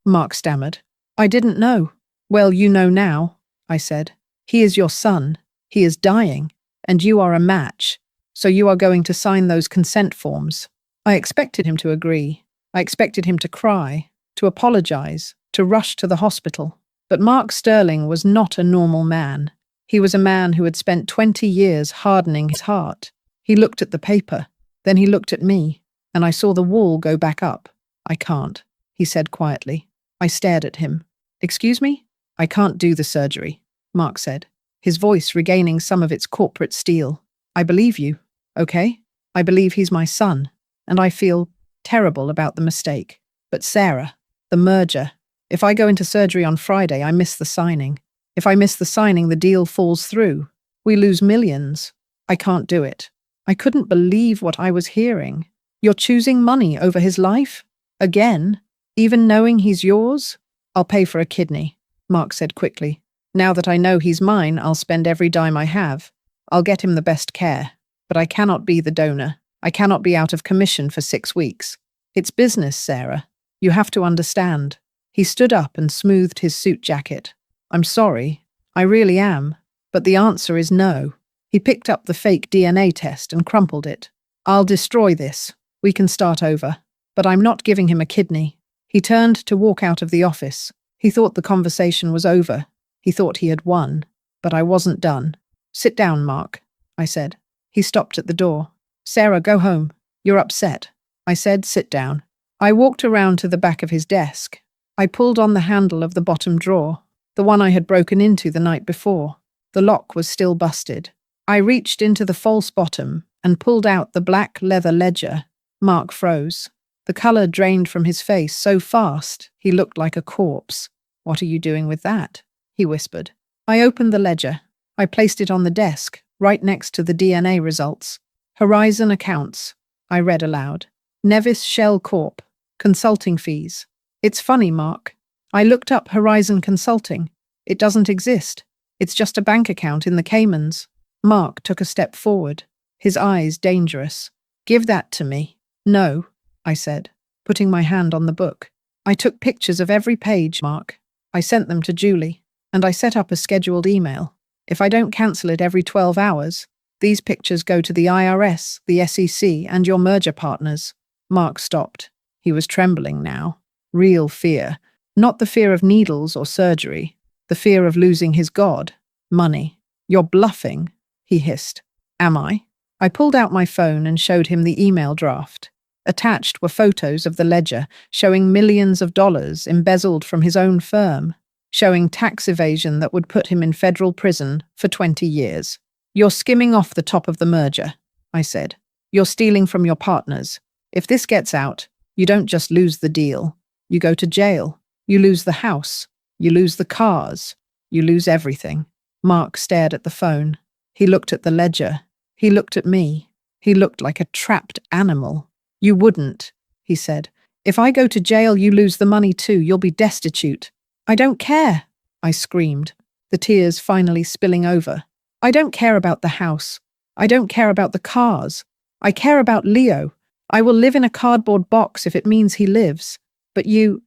Mark stammered. I didn't know. Well, you know now, I said. He is your son. He is dying, and you are a match. So you are going to sign those consent forms. I expected him to agree. I expected him to cry, to apologize, to rush to the hospital. But Mark Sterling was not a normal man. He was a man who had spent 20 years hardening his heart. He looked at the paper. Then he looked at me, and I saw the wall go back up. I can't, he said quietly. I stared at him. Excuse me? I can't do the surgery, Mark said, his voice regaining some of its corporate steel. I believe you, okay? I believe he's my son, and I feel terrible about the mistake. But Sarah, the merger. If I go into surgery on Friday, I miss the signing. If I miss the signing, the deal falls through. We lose millions. I can't do it. I couldn't believe what I was hearing. You're choosing money over his life? Again? Even knowing he's yours? I'll pay for a kidney, Mark said quickly. Now that I know he's mine, I'll spend every dime I have. I'll get him the best care. But I cannot be the donor. I cannot be out of commission for 6 weeks. It's business, Sarah. You have to understand. He stood up and smoothed his suit jacket. I'm sorry. I really am. But the answer is no. He picked up the fake DNA test and crumpled it. I'll destroy this. We can start over. But I'm not giving him a kidney. He turned to walk out of the office. He thought the conversation was over. He thought he had won. But I wasn't done. "Sit down, Mark," I said. He stopped at the door. "Sarah, go home. You're upset." I said, "Sit down." I walked around to the back of his desk. I pulled on the handle of the bottom drawer, the one I had broken into the night before. The lock was still busted. I reached into the false bottom and pulled out the black leather ledger. Mark froze. The color drained from his face so fast he looked like a corpse. "What are you doing with that?" he whispered. I opened the ledger. I placed it on the desk, right next to the DNA results. "Horizon accounts," I read aloud. "Nevis Shell Corp. Consulting fees." "It's funny, Mark. I looked up Horizon Consulting. It doesn't exist. It's just a bank account in the Caymans." Mark took a step forward, his eyes dangerous. "Give that to me." "No," I said, putting my hand on the book. "I took pictures of every page, Mark. I sent them to Julie, and I set up a scheduled email. If I don't cancel it every 12 hours, these pictures go to the IRS, the SEC, and your merger partners." Mark stopped. He was trembling now. Real fear. Not the fear of needles or surgery. The fear of losing his god. Money. "You're bluffing," he hissed. "Am I?" I pulled out my phone and showed him the email draft. Attached were photos of the ledger showing millions of dollars embezzled from his own firm, showing tax evasion that would put him in federal prison for 20 years. "You're skimming off the top of the merger," I said. "You're stealing from your partners. If this gets out, you don't just lose the deal. You go to jail. You lose the house. You lose the cars. You lose everything." Mark stared at the phone. He looked at the ledger. He looked at me. He looked like a trapped animal. "You wouldn't," he said. "If I go to jail, you lose the money too. You'll be destitute." "I don't care," I screamed, the tears finally spilling over. "I don't care about the house. I don't care about the cars. I care about Leo. I will live in a cardboard box if it means he lives. But you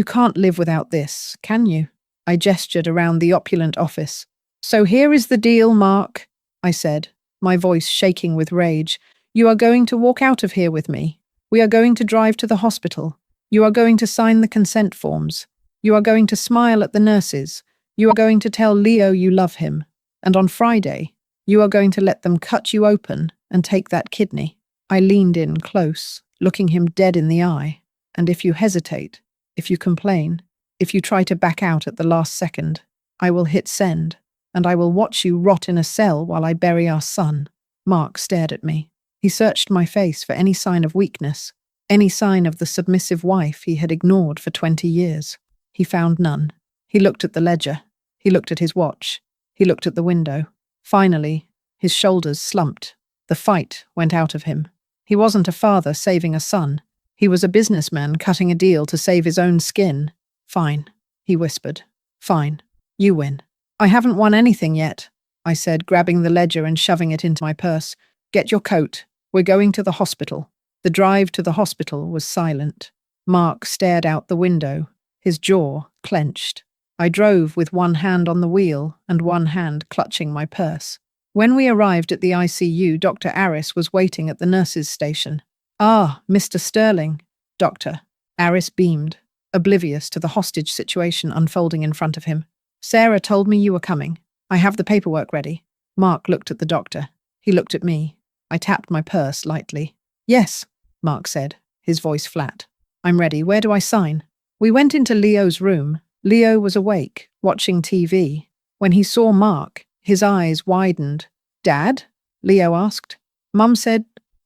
can't live without this, can you?" I gestured around the opulent office. "So here is the deal, Mark," I said, my voice shaking with rage. "You are going to walk out of here with me. We are going to drive to the hospital. You are going to sign the consent forms. You are going to smile at the nurses. You are going to tell Leo you love him. And on Friday, you are going to let them cut you open and take that kidney." I leaned in close, looking him dead in the eye. "And if you hesitate, if you complain, if you try to back out at the last second, I will hit send, and I will watch you rot in a cell while I bury our son." Mark stared at me. He searched my face for any sign of weakness, any sign of the submissive wife he had ignored for 20 years. He found none. He looked at the ledger. He looked at his watch. He looked at the window. Finally, his shoulders slumped. The fight went out of him. He wasn't a father saving a son. He was a businessman cutting a deal to save his own skin. "Fine," he whispered. "Fine. You win." "I haven't won anything yet," I said, grabbing the ledger and shoving it into my purse. "Get your coat. We're going to the hospital." The drive to the hospital was silent. Mark stared out the window, his jaw clenched. I drove with one hand on the wheel and one hand clutching my purse. When we arrived at the ICU, Dr. Aris was waiting at the nurses' station. "Ah, Mr. Sterling." "Doctor." Aris beamed, oblivious to the hostage situation unfolding in front of him. "Sarah told me you were coming. I have the paperwork ready." Mark looked at the doctor. He looked at me. I tapped my purse lightly. "Yes," Mark said, his voice flat. "I'm ready. Where do I sign?" We went into Leo's room. Leo was awake, watching TV. When he saw Mark, his eyes widened. "Dad?" Leo asked. "Mum said,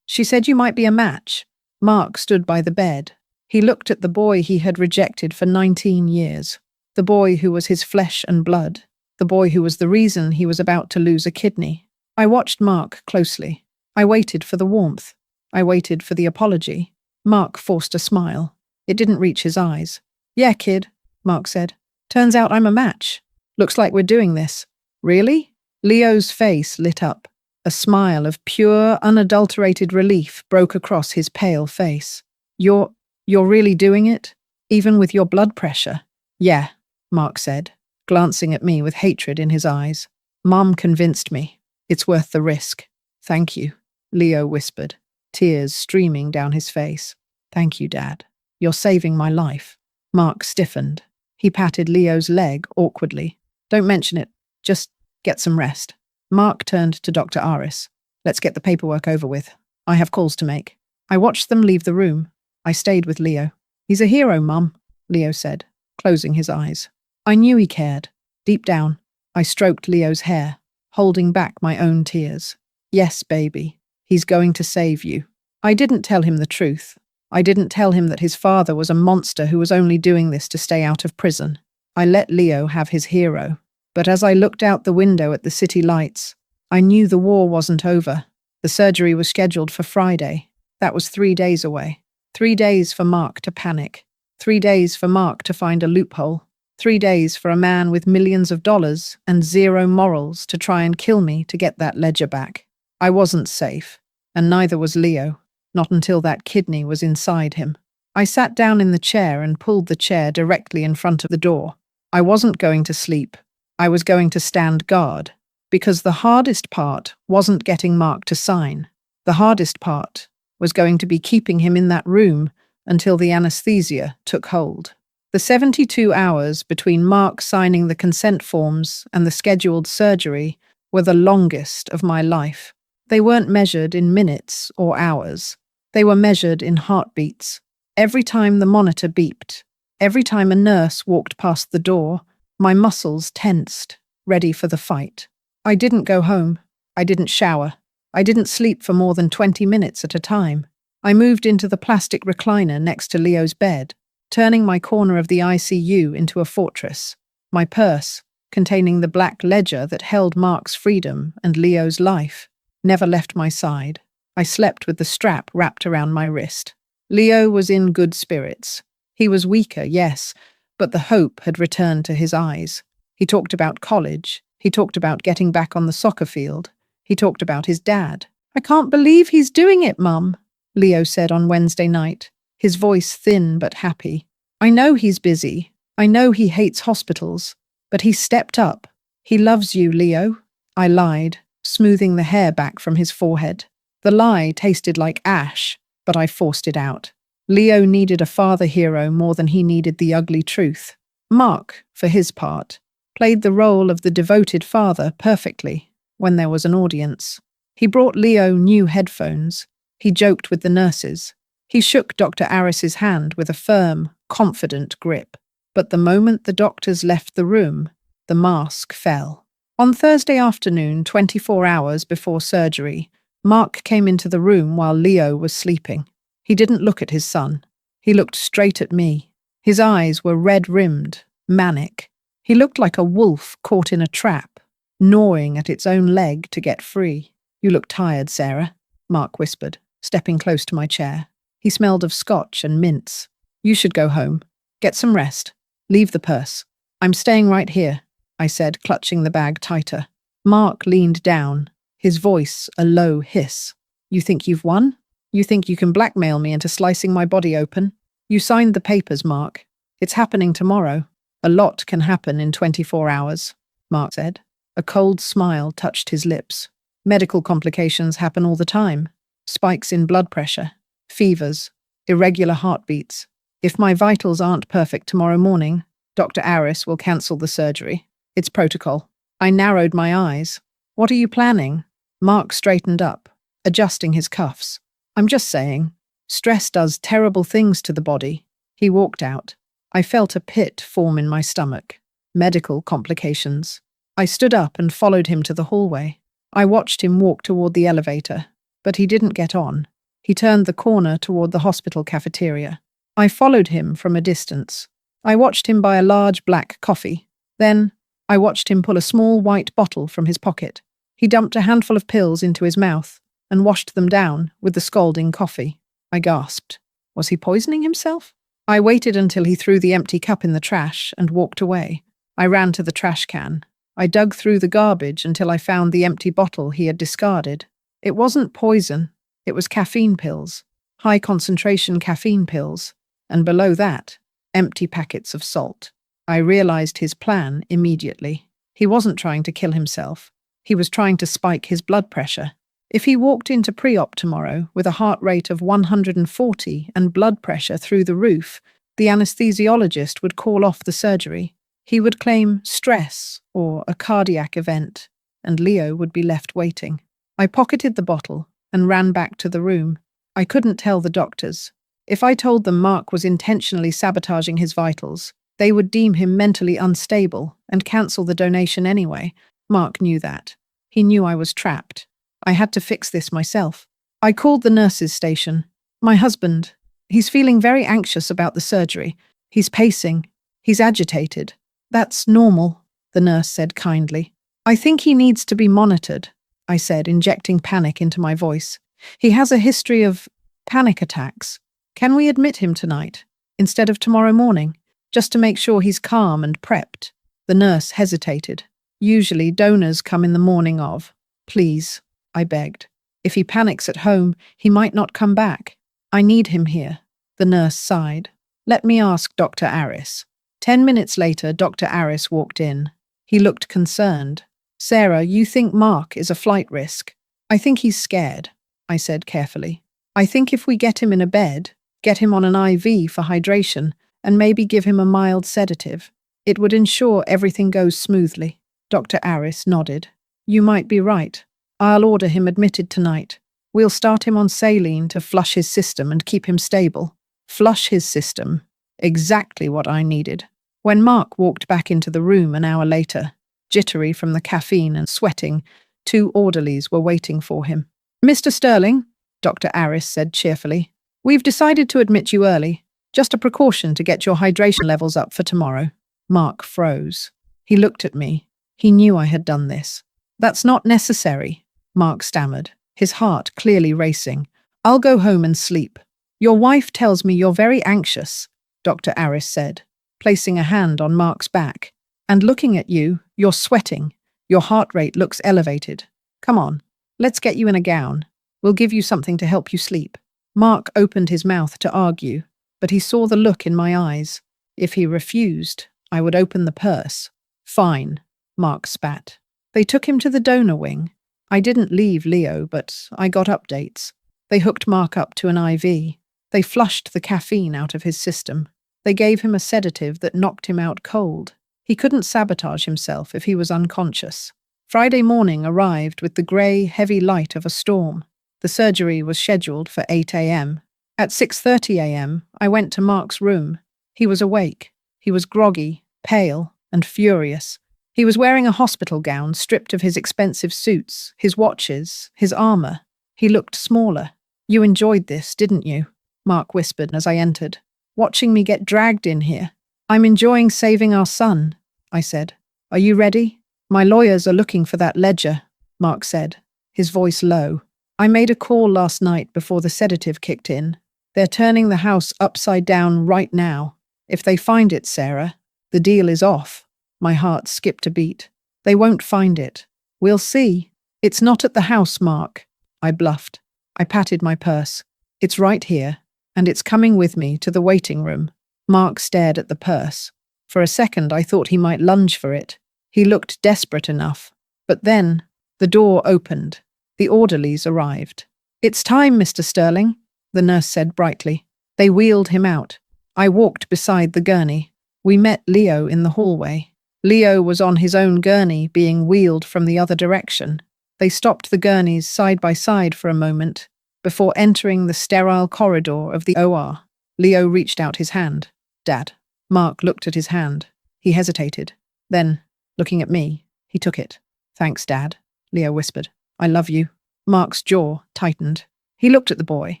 she said you might be a match." Mark stood by the bed. He looked at the boy he had rejected for 19 years. The boy who was his flesh and blood. The boy who was the reason he was about to lose a kidney. I watched Mark closely. I waited for the warmth. I waited for the apology. Mark forced a smile. It didn't reach his eyes. "Yeah, kid," Mark said. "Turns out I'm a match. Looks like we're doing this." "Really?" Leo's face lit up. A smile of pure, unadulterated relief broke across his pale face. You're really doing it? Even with your blood pressure?" "Yeah," Mark said, glancing at me with hatred in his eyes. "Mum convinced me. It's worth the risk." "Thank you," Leo whispered, tears streaming down his face. "Thank you, Dad. You're saving my life." Mark stiffened. He patted Leo's leg awkwardly. Don't mention it. Just get some rest. Mark turned to Dr. Aris. Let's get the paperwork over with. I have calls to make. I watched them leave the room. I stayed with Leo. He's a hero, Mum, Leo said, closing his eyes. I knew he cared. Deep down, I stroked Leo's hair, holding back my own tears. Yes, baby, he's going to save you. I didn't tell him the truth. I didn't tell him that his father was a monster who was only doing this to stay out of prison. I let Leo have his hero. But as I looked out the window at the city lights, I knew the war wasn't over. The surgery was scheduled for Friday. That was 3 days away. 3 days for Mark to panic. 3 days for Mark to find a loophole. 3 days for a man with millions of dollars and zero morals to try and kill me to get that ledger back. I wasn't safe, and neither was Leo, not until that kidney was inside him. I sat down in the chair and pulled the chair directly in front of the door. I wasn't going to sleep. I was going to stand guard, because the hardest part wasn't getting Mark to sign. The hardest part was going to be keeping him in that room until the anesthesia took hold. The 72 hours between Mark signing the consent forms and the scheduled surgery were the longest of my life. They weren't measured in minutes or hours. They were measured in heartbeats. Every time the monitor beeped, every time a nurse walked past the door, my muscles tensed, ready for the fight. I didn't go home. I didn't shower. I didn't sleep for more than 20 minutes at a time. I moved into the plastic recliner next to Leo's bed, turning my corner of the ICU into a fortress. My purse, containing the black ledger that held Mark's freedom and Leo's life, never left my side. I slept with the strap wrapped around my wrist. Leo was in good spirits. He was weaker, yes, but the hope had returned to his eyes. He talked about college. He talked about getting back on the soccer field. He talked about his dad. I can't believe he's doing it, Mum, Leo said on Wednesday night, his voice thin but happy. I know he's busy. I know he hates hospitals, but he stepped up. He loves you, Leo. I lied, smoothing the hair back from his forehead. The lie tasted like ash, but I forced it out. Leo needed a father hero more than he needed the ugly truth. Mark, for his part, played the role of the devoted father perfectly when there was an audience. He brought Leo new headphones. He joked with the nurses. He shook Dr. Aris's hand with a firm, confident grip. But the moment the doctors left the room, the mask fell. On Thursday afternoon, 24 hours before surgery, Mark came into the room while Leo was sleeping. He didn't look at his son. He looked straight at me. His eyes were red-rimmed, manic. He looked like a wolf caught in a trap, gnawing at its own leg to get free. You look tired, Sarah, Mark whispered, stepping close to my chair. He smelled of scotch and mints. You should go home. Get some rest. Leave the purse. I'm staying right here, I said, clutching the bag tighter. Mark leaned down, his voice a low hiss. You think you've won? You think you can blackmail me into slicing my body open? You signed the papers, Mark. It's happening tomorrow. A lot can happen in 24 hours, Mark said. A cold smile touched his lips. Medical complications happen all the time. Spikes in blood pressure, fevers, irregular heartbeats. If my vitals aren't perfect tomorrow morning, Dr. Aris will cancel the surgery. It's protocol. I narrowed my eyes. What are you planning? Mark straightened up, adjusting his cuffs. I'm just saying. Stress does terrible things to the body. He walked out. I felt a pit form in my stomach. Medical complications. I stood up and followed him to the hallway. I watched him walk toward the elevator, but he didn't get on. He turned the corner toward the hospital cafeteria. I followed him from a distance. I watched him buy a large black coffee. Then, I watched him pull a small white bottle from his pocket. He dumped a handful of pills into his mouth and washed them down with the scalding coffee. I gasped. Was he poisoning himself? I waited until he threw the empty cup in the trash and walked away. I ran to the trash can. I dug through the garbage until I found the empty bottle he had discarded. It wasn't poison. It was caffeine pills. High-concentration caffeine pills. And below that, empty packets of salt. I realized his plan immediately. He wasn't trying to kill himself. He was trying to spike his blood pressure. If he walked into pre-op tomorrow with a heart rate of 140 and blood pressure through the roof, The anesthesiologist would call off the surgery. He would claim stress or a cardiac event, and Leo would be left waiting. I pocketed the bottle and ran back to the room. I couldn't tell the doctors. If I told them Mark was intentionally sabotaging his vitals, they would deem him mentally unstable and cancel the donation anyway. Mark knew that. He knew I was trapped. I had to fix this myself. I called the nurses' station. My husband. He's feeling very anxious about the surgery. He's pacing. He's agitated. That's normal, the nurse said kindly. I think he needs to be monitored, I said, injecting panic into my voice. He has a history of panic attacks. Can we admit him tonight, instead of tomorrow morning, just to make sure he's calm and prepped? The nurse hesitated. Usually donors come in the morning of. Please, I begged. If he panics at home, he might not come back. I need him here. The nurse sighed. Let me ask Dr. Aris. 10 minutes later, Dr. Aris walked in. He looked concerned. Sarah, you think Mark is a flight risk? I think he's scared, I said carefully. I think if we get him in a bed, get him on an IV for hydration, and maybe give him a mild sedative, it would ensure everything goes smoothly. Dr. Aris nodded. You might be right. I'll order him admitted tonight. We'll start him on saline to flush his system and keep him stable. Flush his system. Exactly what I needed. When Mark walked back into the room an hour later, jittery from the caffeine and sweating, 2 orderlies were waiting for him. Mr. Sterling, Dr. Aris said cheerfully, we've decided to admit you early. Just a precaution to get your hydration levels up for tomorrow. Mark froze. He looked at me. He knew I had done this. That's not necessary, Mark stammered, his heart clearly racing. I'll go home and sleep. Your wife tells me you're very anxious, Dr. Aris said, placing a hand on Mark's back. And looking at you, you're sweating. Your heart rate looks elevated. Come on, let's get you in a gown. We'll give you something to help you sleep. Mark opened his mouth to argue, but he saw the look in my eyes. If he refused, I would open the purse. Fine, Mark spat. They took him to the donor wing. I didn't leave Leo, but I got updates. They hooked Mark up to an IV. They flushed the caffeine out of his system. They gave him a sedative that knocked him out cold. He couldn't sabotage himself if he was unconscious. Friday morning arrived with the grey, heavy light of a storm. The surgery was scheduled for 8 a.m. At 6:30 a.m., I went to Mark's room. He was awake. He was groggy, pale, and furious. He was wearing a hospital gown stripped of his expensive suits, his watches, his armor. He looked smaller. You enjoyed this, didn't you? Mark whispered as I entered. Watching me get dragged in here. I'm enjoying saving our son, I said. Are you ready? My lawyers are looking for that ledger, Mark said, his voice low. I made a call last night before the sedative kicked in. They're turning the house upside down right now. If they find it, Sarah, the deal is off. My heart skipped a beat. They won't find it. We'll see. It's not at the house, Mark, I bluffed. I patted my purse. It's right here, and it's coming with me to the waiting room. Mark stared at the purse. For a second, I thought he might lunge for it. He looked desperate enough. But then, the door opened. The orderlies arrived. It's time, Mr. Sterling, the nurse said brightly. They wheeled him out. I walked beside the gurney. We met Leo in the hallway. Leo was on his own gurney, being wheeled from the other direction. They stopped the gurneys side by side for a moment, before entering the sterile corridor of the OR. Leo reached out his hand. Dad. Mark looked at his hand. He hesitated. Then, looking at me, he took it. Thanks, Dad, Leo whispered. I love you. Mark's jaw tightened. He looked at the boy,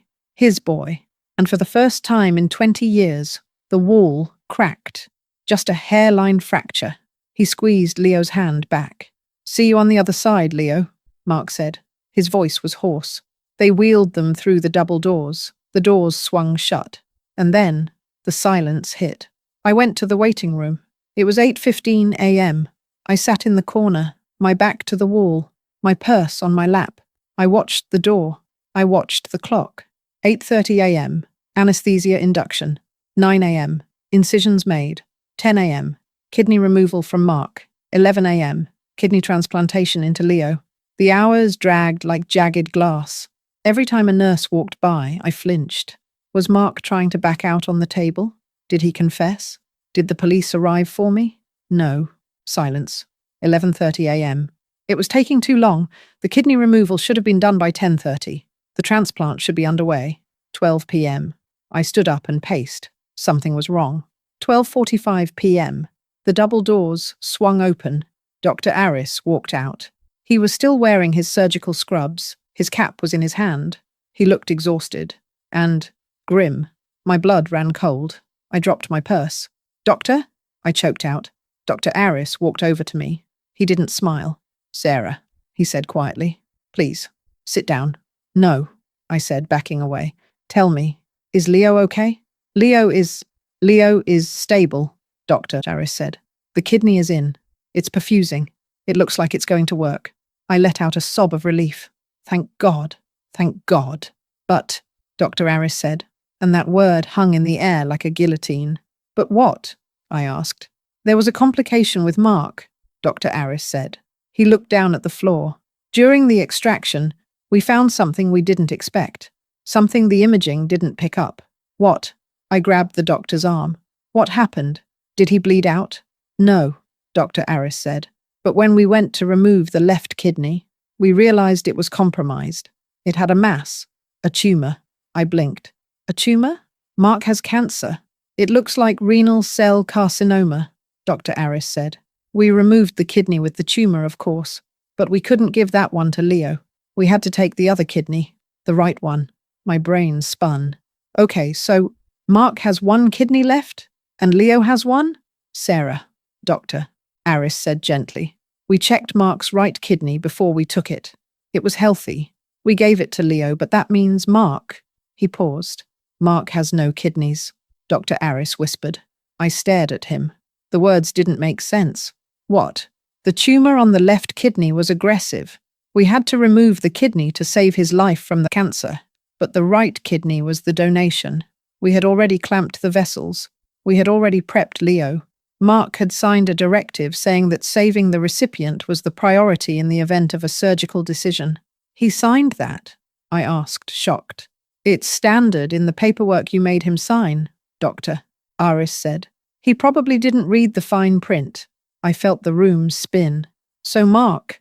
his boy, and for the first time in 20 years, the wall cracked. Just a hairline fracture. He squeezed Leo's hand back. See you on the other side, Leo, Mark said. His voice was hoarse. They wheeled them through the double doors. The doors swung shut. And then, the silence hit. I went to the waiting room. It was 8:15 a.m. I sat in the corner, my back to the wall, my purse on my lap. I watched the door. I watched the clock. 8:30 a.m. Anesthesia induction. 9 a.m. Incisions made. 10 a.m. Kidney removal from Mark. 11 a.m. Kidney transplantation into Leo. The hours dragged like jagged glass. Every time a nurse walked by, I flinched. Was Mark trying to back out on the table? Did he confess? Did the police arrive for me? No. Silence. 11:30 a.m. It was taking too long. The kidney removal should have been done by 10:30. The transplant should be underway. 12 p.m. I stood up and paced. Something was wrong. 12:45 p.m. The double doors swung open. Dr. Aris walked out. He was still wearing his surgical scrubs. His cap was in his hand. He looked exhausted and grim. My blood ran cold. I dropped my purse. "Doctor?" I choked out. Dr. Aris walked over to me. He didn't smile. "Sarah," he said quietly. "Please, sit down." "No," I said, backing away. "Tell me, is Leo okay?" Leo is stable," Dr. Aris said. "The kidney is in. It's perfusing. It looks like it's going to work." I let out a sob of relief. "Thank God. Thank God." "But," Dr. Aris said, and that word hung in the air like a guillotine. "But what?" I asked. "There was a complication with Mark," Dr. Aris said. He looked down at the floor. "During the extraction, we found something we didn't expect. Something the imaging didn't pick up." "What?" I grabbed the doctor's arm. "What happened? Did he bleed out?" "No," Dr. Aris said. "But when we went to remove the left kidney, we realized it was compromised. It had a mass, a tumor." I blinked. "A tumor? Mark has cancer. It looks like renal cell carcinoma," Dr. Aris said. "We removed the kidney with the tumor, of course, but we couldn't give that one to Leo. We had to take the other kidney, the right one." My brain spun. "Okay, so Mark has one kidney left, and Leo has one?" "Sarah," Dr. Aris said gently. "We checked Mark's right kidney before we took it. It was healthy. We gave it to Leo, but that means Mark." He paused. "Mark has no kidneys," Dr. Aris whispered. I stared at him. The words didn't make sense. "What?" "The tumor on the left kidney was aggressive. We had to remove the kidney to save his life from the cancer. But the right kidney was the donation. We had already clamped the vessels. We had already prepped Leo. Mark had signed a directive saying that saving the recipient was the priority in the event of a surgical decision." "He signed that?" I asked, shocked. "It's standard in the paperwork you made him sign," Dr. Aris said. "He probably didn't read the fine print." I felt the room spin. "So Mark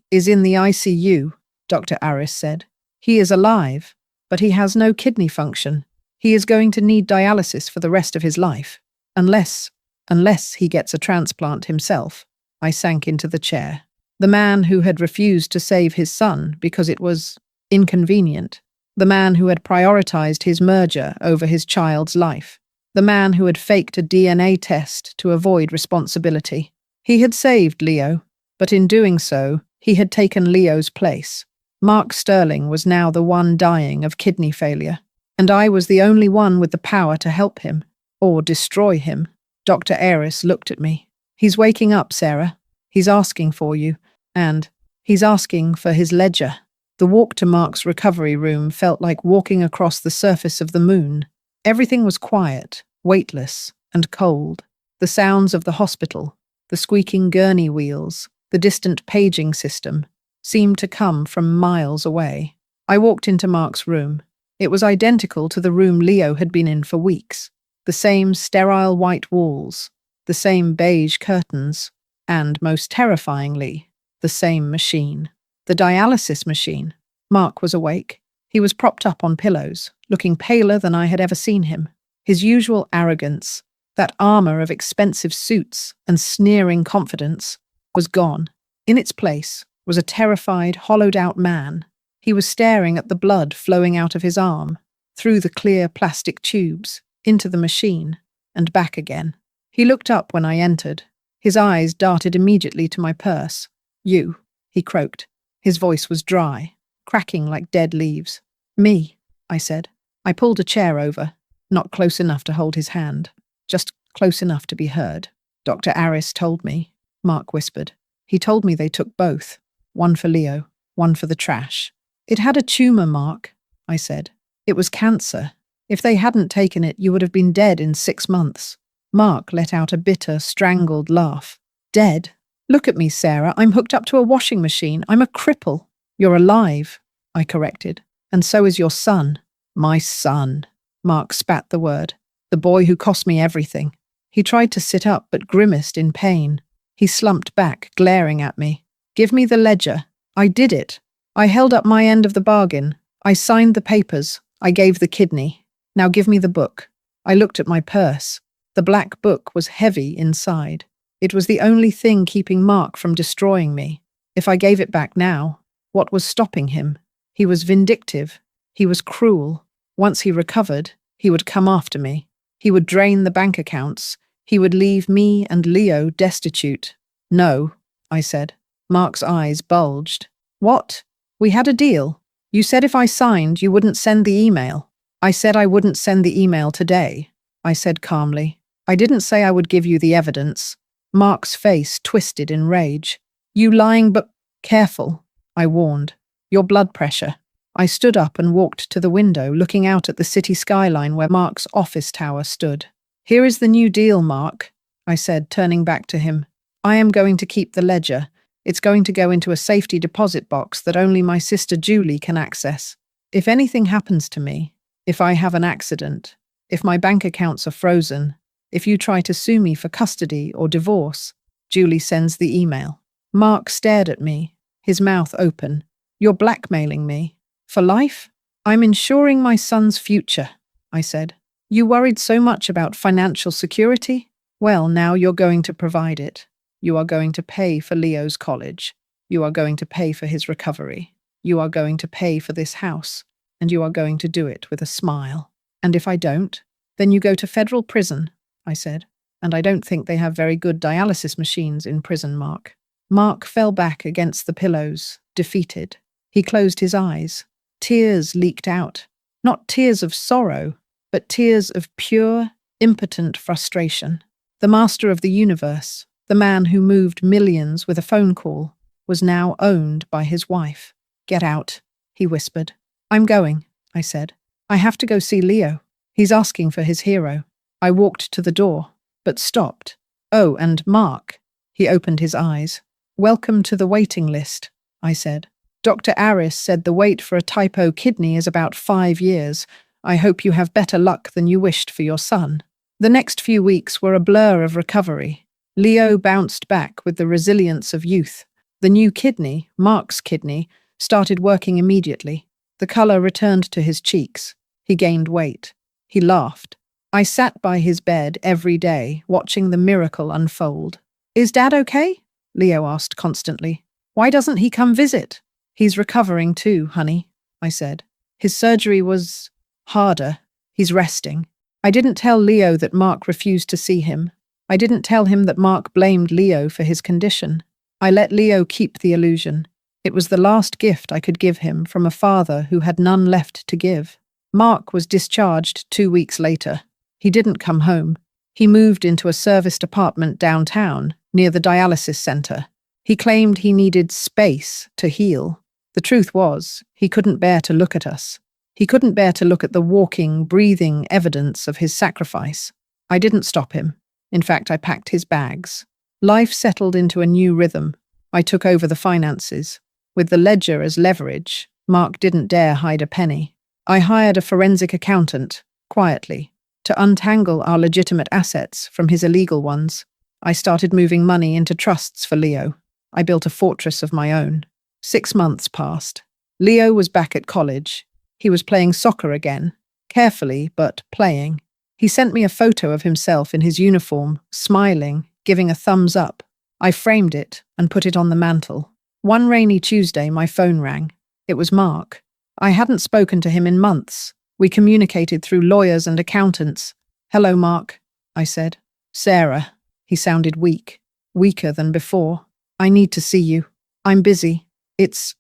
is in the ICU," Dr. Aris said. "He is alive, but he has no kidney function. He is going to need dialysis for the rest of his life. Unless he gets a transplant himself." I sank into the chair. The man who had refused to save his son because it was inconvenient. The man who had prioritized his merger over his child's life. The man who had faked a DNA test to avoid responsibility. He had saved Leo, but in doing so, he had taken Leo's place. Mark Sterling was now the one dying of kidney failure, and I was the only one with the power to help him, or destroy him. Dr. Aris looked at me. "He's waking up, Sarah. He's asking for you, and he's asking for his ledger." The walk to Mark's recovery room felt like walking across the surface of the moon. Everything was quiet, weightless, and cold. The sounds of the hospital, the squeaking gurney wheels, the distant paging system, seemed to come from miles away. I walked into Mark's room. It was identical to the room Leo had been in for weeks. The same sterile white walls, the same beige curtains, and, most terrifyingly, the same machine. The dialysis machine. Mark was awake. He was propped up on pillows, looking paler than I had ever seen him. His usual arrogance, that armor of expensive suits and sneering confidence, was gone. In its place was a terrified, hollowed-out man. He was staring at the blood flowing out of his arm, through the clear plastic tubes, into the machine, and back again. He looked up when I entered. His eyes darted immediately to my purse. "You," he croaked. His voice was dry, cracking like dead leaves. "Me," I said. I pulled a chair over, not close enough to hold his hand, just close enough to be heard. "Dr. Aris told me," Mark whispered. "He told me they took both. One for Leo, one for the trash." "It had a tumor, Mark," I said. "It was cancer. If they hadn't taken it, you would have been dead in 6 months. Mark let out a bitter, strangled laugh. "Dead? Look at me, Sarah. I'm hooked up to a washing machine. I'm a cripple." "You're alive," I corrected. "And so is your son." "My son." Mark spat the word. The boy who cost me everything. He tried to sit up but grimaced in pain. He slumped back, glaring at me. Give me the ledger. I did it. I held up my end of the bargain. I signed the papers. I gave the kidney. Now give me the book. I looked at my purse. The black book was heavy inside. It was the only thing keeping Mark from destroying me. If I gave it back now, what was stopping him? He was vindictive. He was cruel. Once he recovered, he would come after me. He would drain the bank accounts. He would leave me and Leo destitute. No, I said. Mark's eyes bulged. What? We had a deal. You said if I signed, you wouldn't send the email. I said I wouldn't send the email today, I said calmly. I didn't say I would give you the evidence. Mark's face twisted in rage. You lying but careful, I warned. Your blood pressure. I stood up and walked to the window, looking out at the city skyline where Mark's office tower stood. Here is the new deal, Mark, I said, turning back to him. I am going to keep the ledger. It's going to go into a safety deposit box that only my sister Julie can access. If anything happens to me, if I have an accident, if my bank accounts are frozen, if you try to sue me for custody or divorce, Julie sends the email. Mark stared at me, his mouth open. You're blackmailing me. For life? I'm ensuring my son's future, I said. You worried so much about financial security? Well, now you're going to provide it. You are going to pay for Leo's college. You are going to pay for his recovery. You are going to pay for this house. And you are going to do it with a smile. And if I don't, then you go to federal prison, I said. And I don't think they have very good dialysis machines in prison, Mark. Mark fell back against the pillows, defeated. He closed his eyes. Tears leaked out. Not tears of sorrow, but tears of pure, impotent frustration. The master of the universe, the man who moved millions with a phone call, was now owned by his wife. Get out, he whispered. I'm going, I said. I have to go see Leo. He's asking for his hero. I walked to the door, but stopped. Oh, and Mark. He opened his eyes. Welcome to the waiting list, I said. Dr. Aris said the wait for a type O kidney is about 5 years. I hope you have better luck than you wished for your son. The next few weeks were a blur of recovery. Leo bounced back with the resilience of youth. The new kidney, Mark's kidney, started working immediately. The colour returned to his cheeks. He gained weight. He laughed. I sat by his bed every day, watching the miracle unfold. Is Dad okay? Leo asked constantly. Why doesn't he come visit? He's recovering too, honey, I said. His surgery was harder. He's resting. I didn't tell Leo that Mark refused to see him. I didn't tell him that Mark blamed Leo for his condition. I let Leo keep the illusion. It was the last gift I could give him from a father who had none left to give. Mark was discharged 2 weeks later. He didn't come home. He moved into a serviced apartment downtown, near the dialysis center. He claimed he needed space to heal. The truth was, he couldn't bear to look at us. He couldn't bear to look at the walking, breathing evidence of his sacrifice. I didn't stop him. In fact, I packed his bags. Life settled into a new rhythm. I took over the finances. With the ledger as leverage, Mark didn't dare hide a penny. I hired a forensic accountant, quietly, to untangle our legitimate assets from his illegal ones. I started moving money into trusts for Leo. I built a fortress of my own. 6 months passed. Leo was back at college. He was playing soccer again, carefully, but playing. He sent me a photo of himself in his uniform, smiling, giving a thumbs up. I framed it and put it on the mantel. One rainy Tuesday, my phone rang. It was Mark. I hadn't spoken to him in months. We communicated through lawyers and accountants. Hello, Mark, I said. Sarah. He sounded weak, weaker than before. I need to see you. I'm busy. It's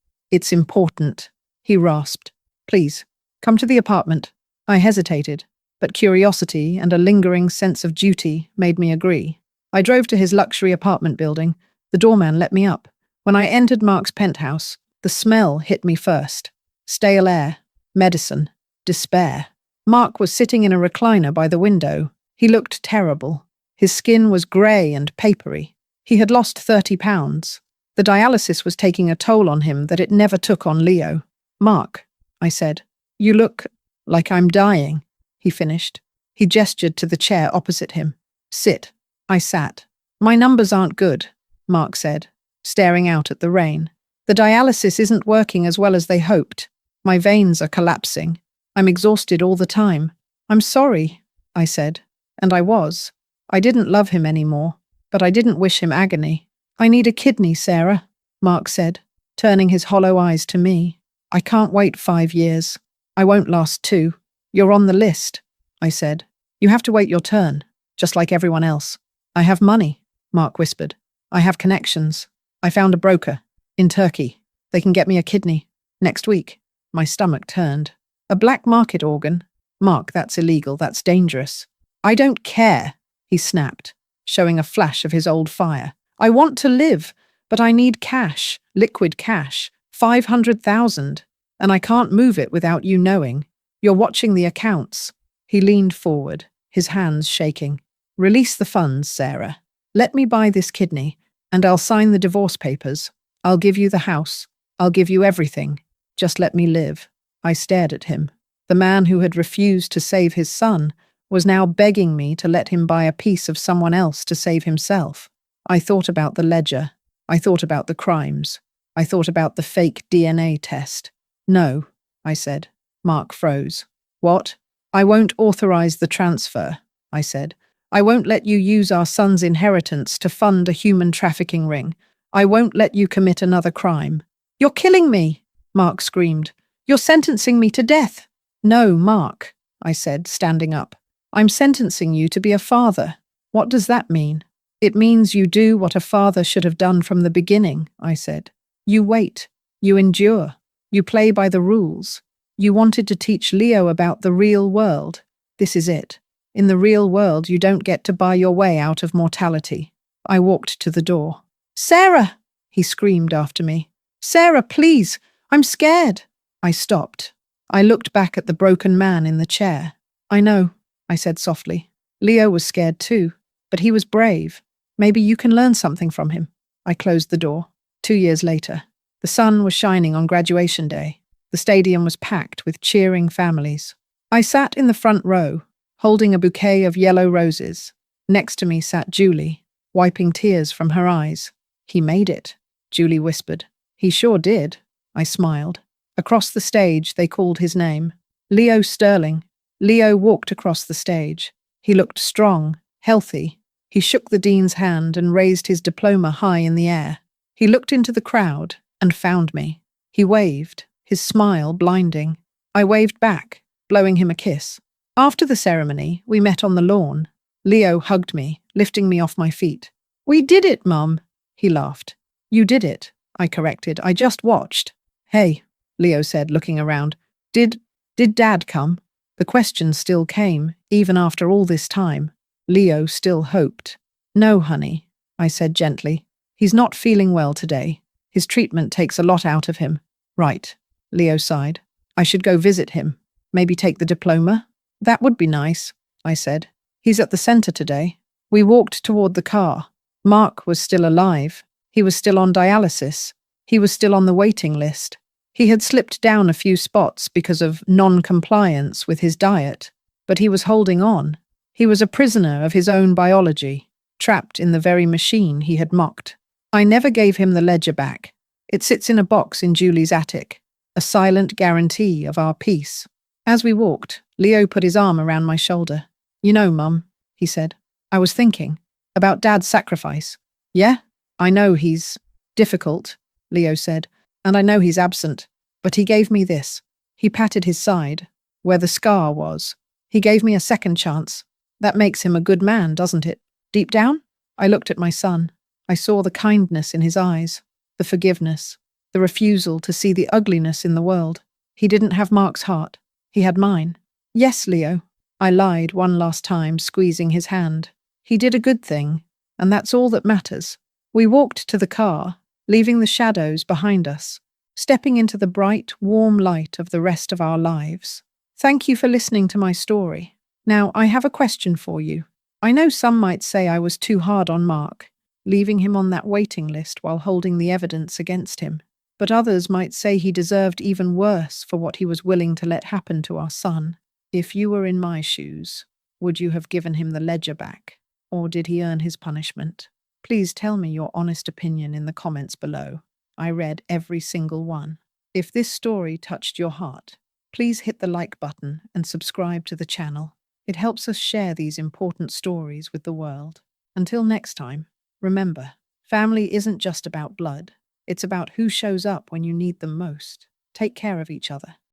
important, he rasped. Please, come to the apartment. I hesitated, but curiosity and a lingering sense of duty made me agree. I drove to his luxury apartment building. The doorman let me up. When I entered Mark's penthouse, the smell hit me first. Stale air, medicine, despair. Mark was sitting in a recliner by the window. He looked terrible. His skin was grey and papery. He had lost 30 pounds. The dialysis was taking a toll on him that it never took on Leo. Mark, I said, you look like I'm dying, he finished. He gestured to the chair opposite him. Sit. I sat. My numbers aren't good, Mark said, staring out at the rain. The dialysis isn't working as well as they hoped. My veins are collapsing. I'm exhausted all the time. I'm sorry, I said. And I was. I didn't love him anymore, but I didn't wish him agony. I need a kidney, Sarah, Mark said, turning his hollow eyes to me. I can't wait 5 years. I won't last 2. You're on the list, I said. You have to wait your turn, just like everyone else. I have money, Mark whispered. I have connections. I found a broker. In Turkey. They can get me a kidney. Next week. My stomach turned. A black market organ? Mark, that's illegal. That's dangerous. I don't care, he snapped, showing a flash of his old fire. I want to live, but I need cash, liquid cash, 500,000, and I can't move it without you knowing. You're watching the accounts. He leaned forward, his hands shaking. Release the funds, Sarah. Let me buy this kidney, and I'll sign the divorce papers. I'll give you the house. I'll give you everything. Just let me live. I stared at him. The man who had refused to save his son was now begging me to let him buy a piece of someone else to save himself. I thought about the ledger. I thought about the crimes. I thought about the fake DNA test. No, I said. Mark froze. What? I won't authorize the transfer, I said. I won't let you use our son's inheritance to fund a human trafficking ring. I won't let you commit another crime. You're killing me, Mark screamed. You're sentencing me to death. No, Mark, I said, standing up. I'm sentencing you to be a father. What does that mean? It means you do what a father should have done from the beginning, I said. You wait. You endure. You play by the rules. You wanted to teach Leo about the real world. This is it. In the real world, you don't get to buy your way out of mortality. I walked to the door. Sarah! He screamed after me. Sarah, please! I'm scared! I stopped. I looked back at the broken man in the chair. I know, I said softly. Leo was scared too, but he was brave. Maybe you can learn something from him. I closed the door. 2 years later. The sun was shining on graduation day. The stadium was packed with cheering families. I sat in the front row, holding a bouquet of yellow roses. Next to me sat Julie, wiping tears from her eyes. He made it, Julie whispered. He sure did, I smiled. Across the stage, they called his name. Leo Sterling. Leo walked across the stage. He looked strong, healthy. He shook the dean's hand and raised his diploma high in the air. He looked into the crowd and found me. He waved, his smile blinding. I waved back, blowing him a kiss. After the ceremony, we met on the lawn. Leo hugged me, lifting me off my feet. We did it, Mum, he laughed. You did it, I corrected. I just watched. Hey, Leo said, looking around. Did Dad come? The question still came, even after all this time. Leo still hoped. No, honey, I said gently. He's not feeling well today. His treatment takes a lot out of him. Right, Leo sighed. I should go visit him. Maybe take the diploma? That would be nice, I said. He's at the center today. We walked toward the car. Mark was still alive. He was still on dialysis. He was still on the waiting list. He had slipped down a few spots because of non-compliance with his diet, but he was holding on. He was a prisoner of his own biology, trapped in the very machine he had mocked. I never gave him the ledger back. It sits in a box in Julie's attic, a silent guarantee of our peace. As we walked, Leo put his arm around my shoulder. You know, Mum, he said, I was thinking about Dad's sacrifice. Yeah, I know he's difficult, Leo said, and I know he's absent, but he gave me this. He patted his side, where the scar was. He gave me a second chance. That makes him a good man, doesn't it? Deep down? I looked at my son. I saw the kindness in his eyes, the forgiveness, the refusal to see the ugliness in the world. He didn't have Mark's heart. He had mine. Yes, Leo. I lied one last time, squeezing his hand. He did a good thing, and that's all that matters. We walked to the car, leaving the shadows behind us, stepping into the bright, warm light of the rest of our lives. Thank you for listening to my story. Now, I have a question for you. I know some might say I was too hard on Mark, leaving him on that waiting list while holding the evidence against him. But others might say he deserved even worse for what he was willing to let happen to our son. If you were in my shoes, Would you have given him the ledger back? Or did he earn his punishment? Please tell me your honest opinion in the comments below. I read every single one. If this story touched your heart, please hit the like button and subscribe to the channel. It helps us share these important stories with the world. Until next time, remember, family isn't just about blood. It's about who shows up when you need them most. Take care of each other.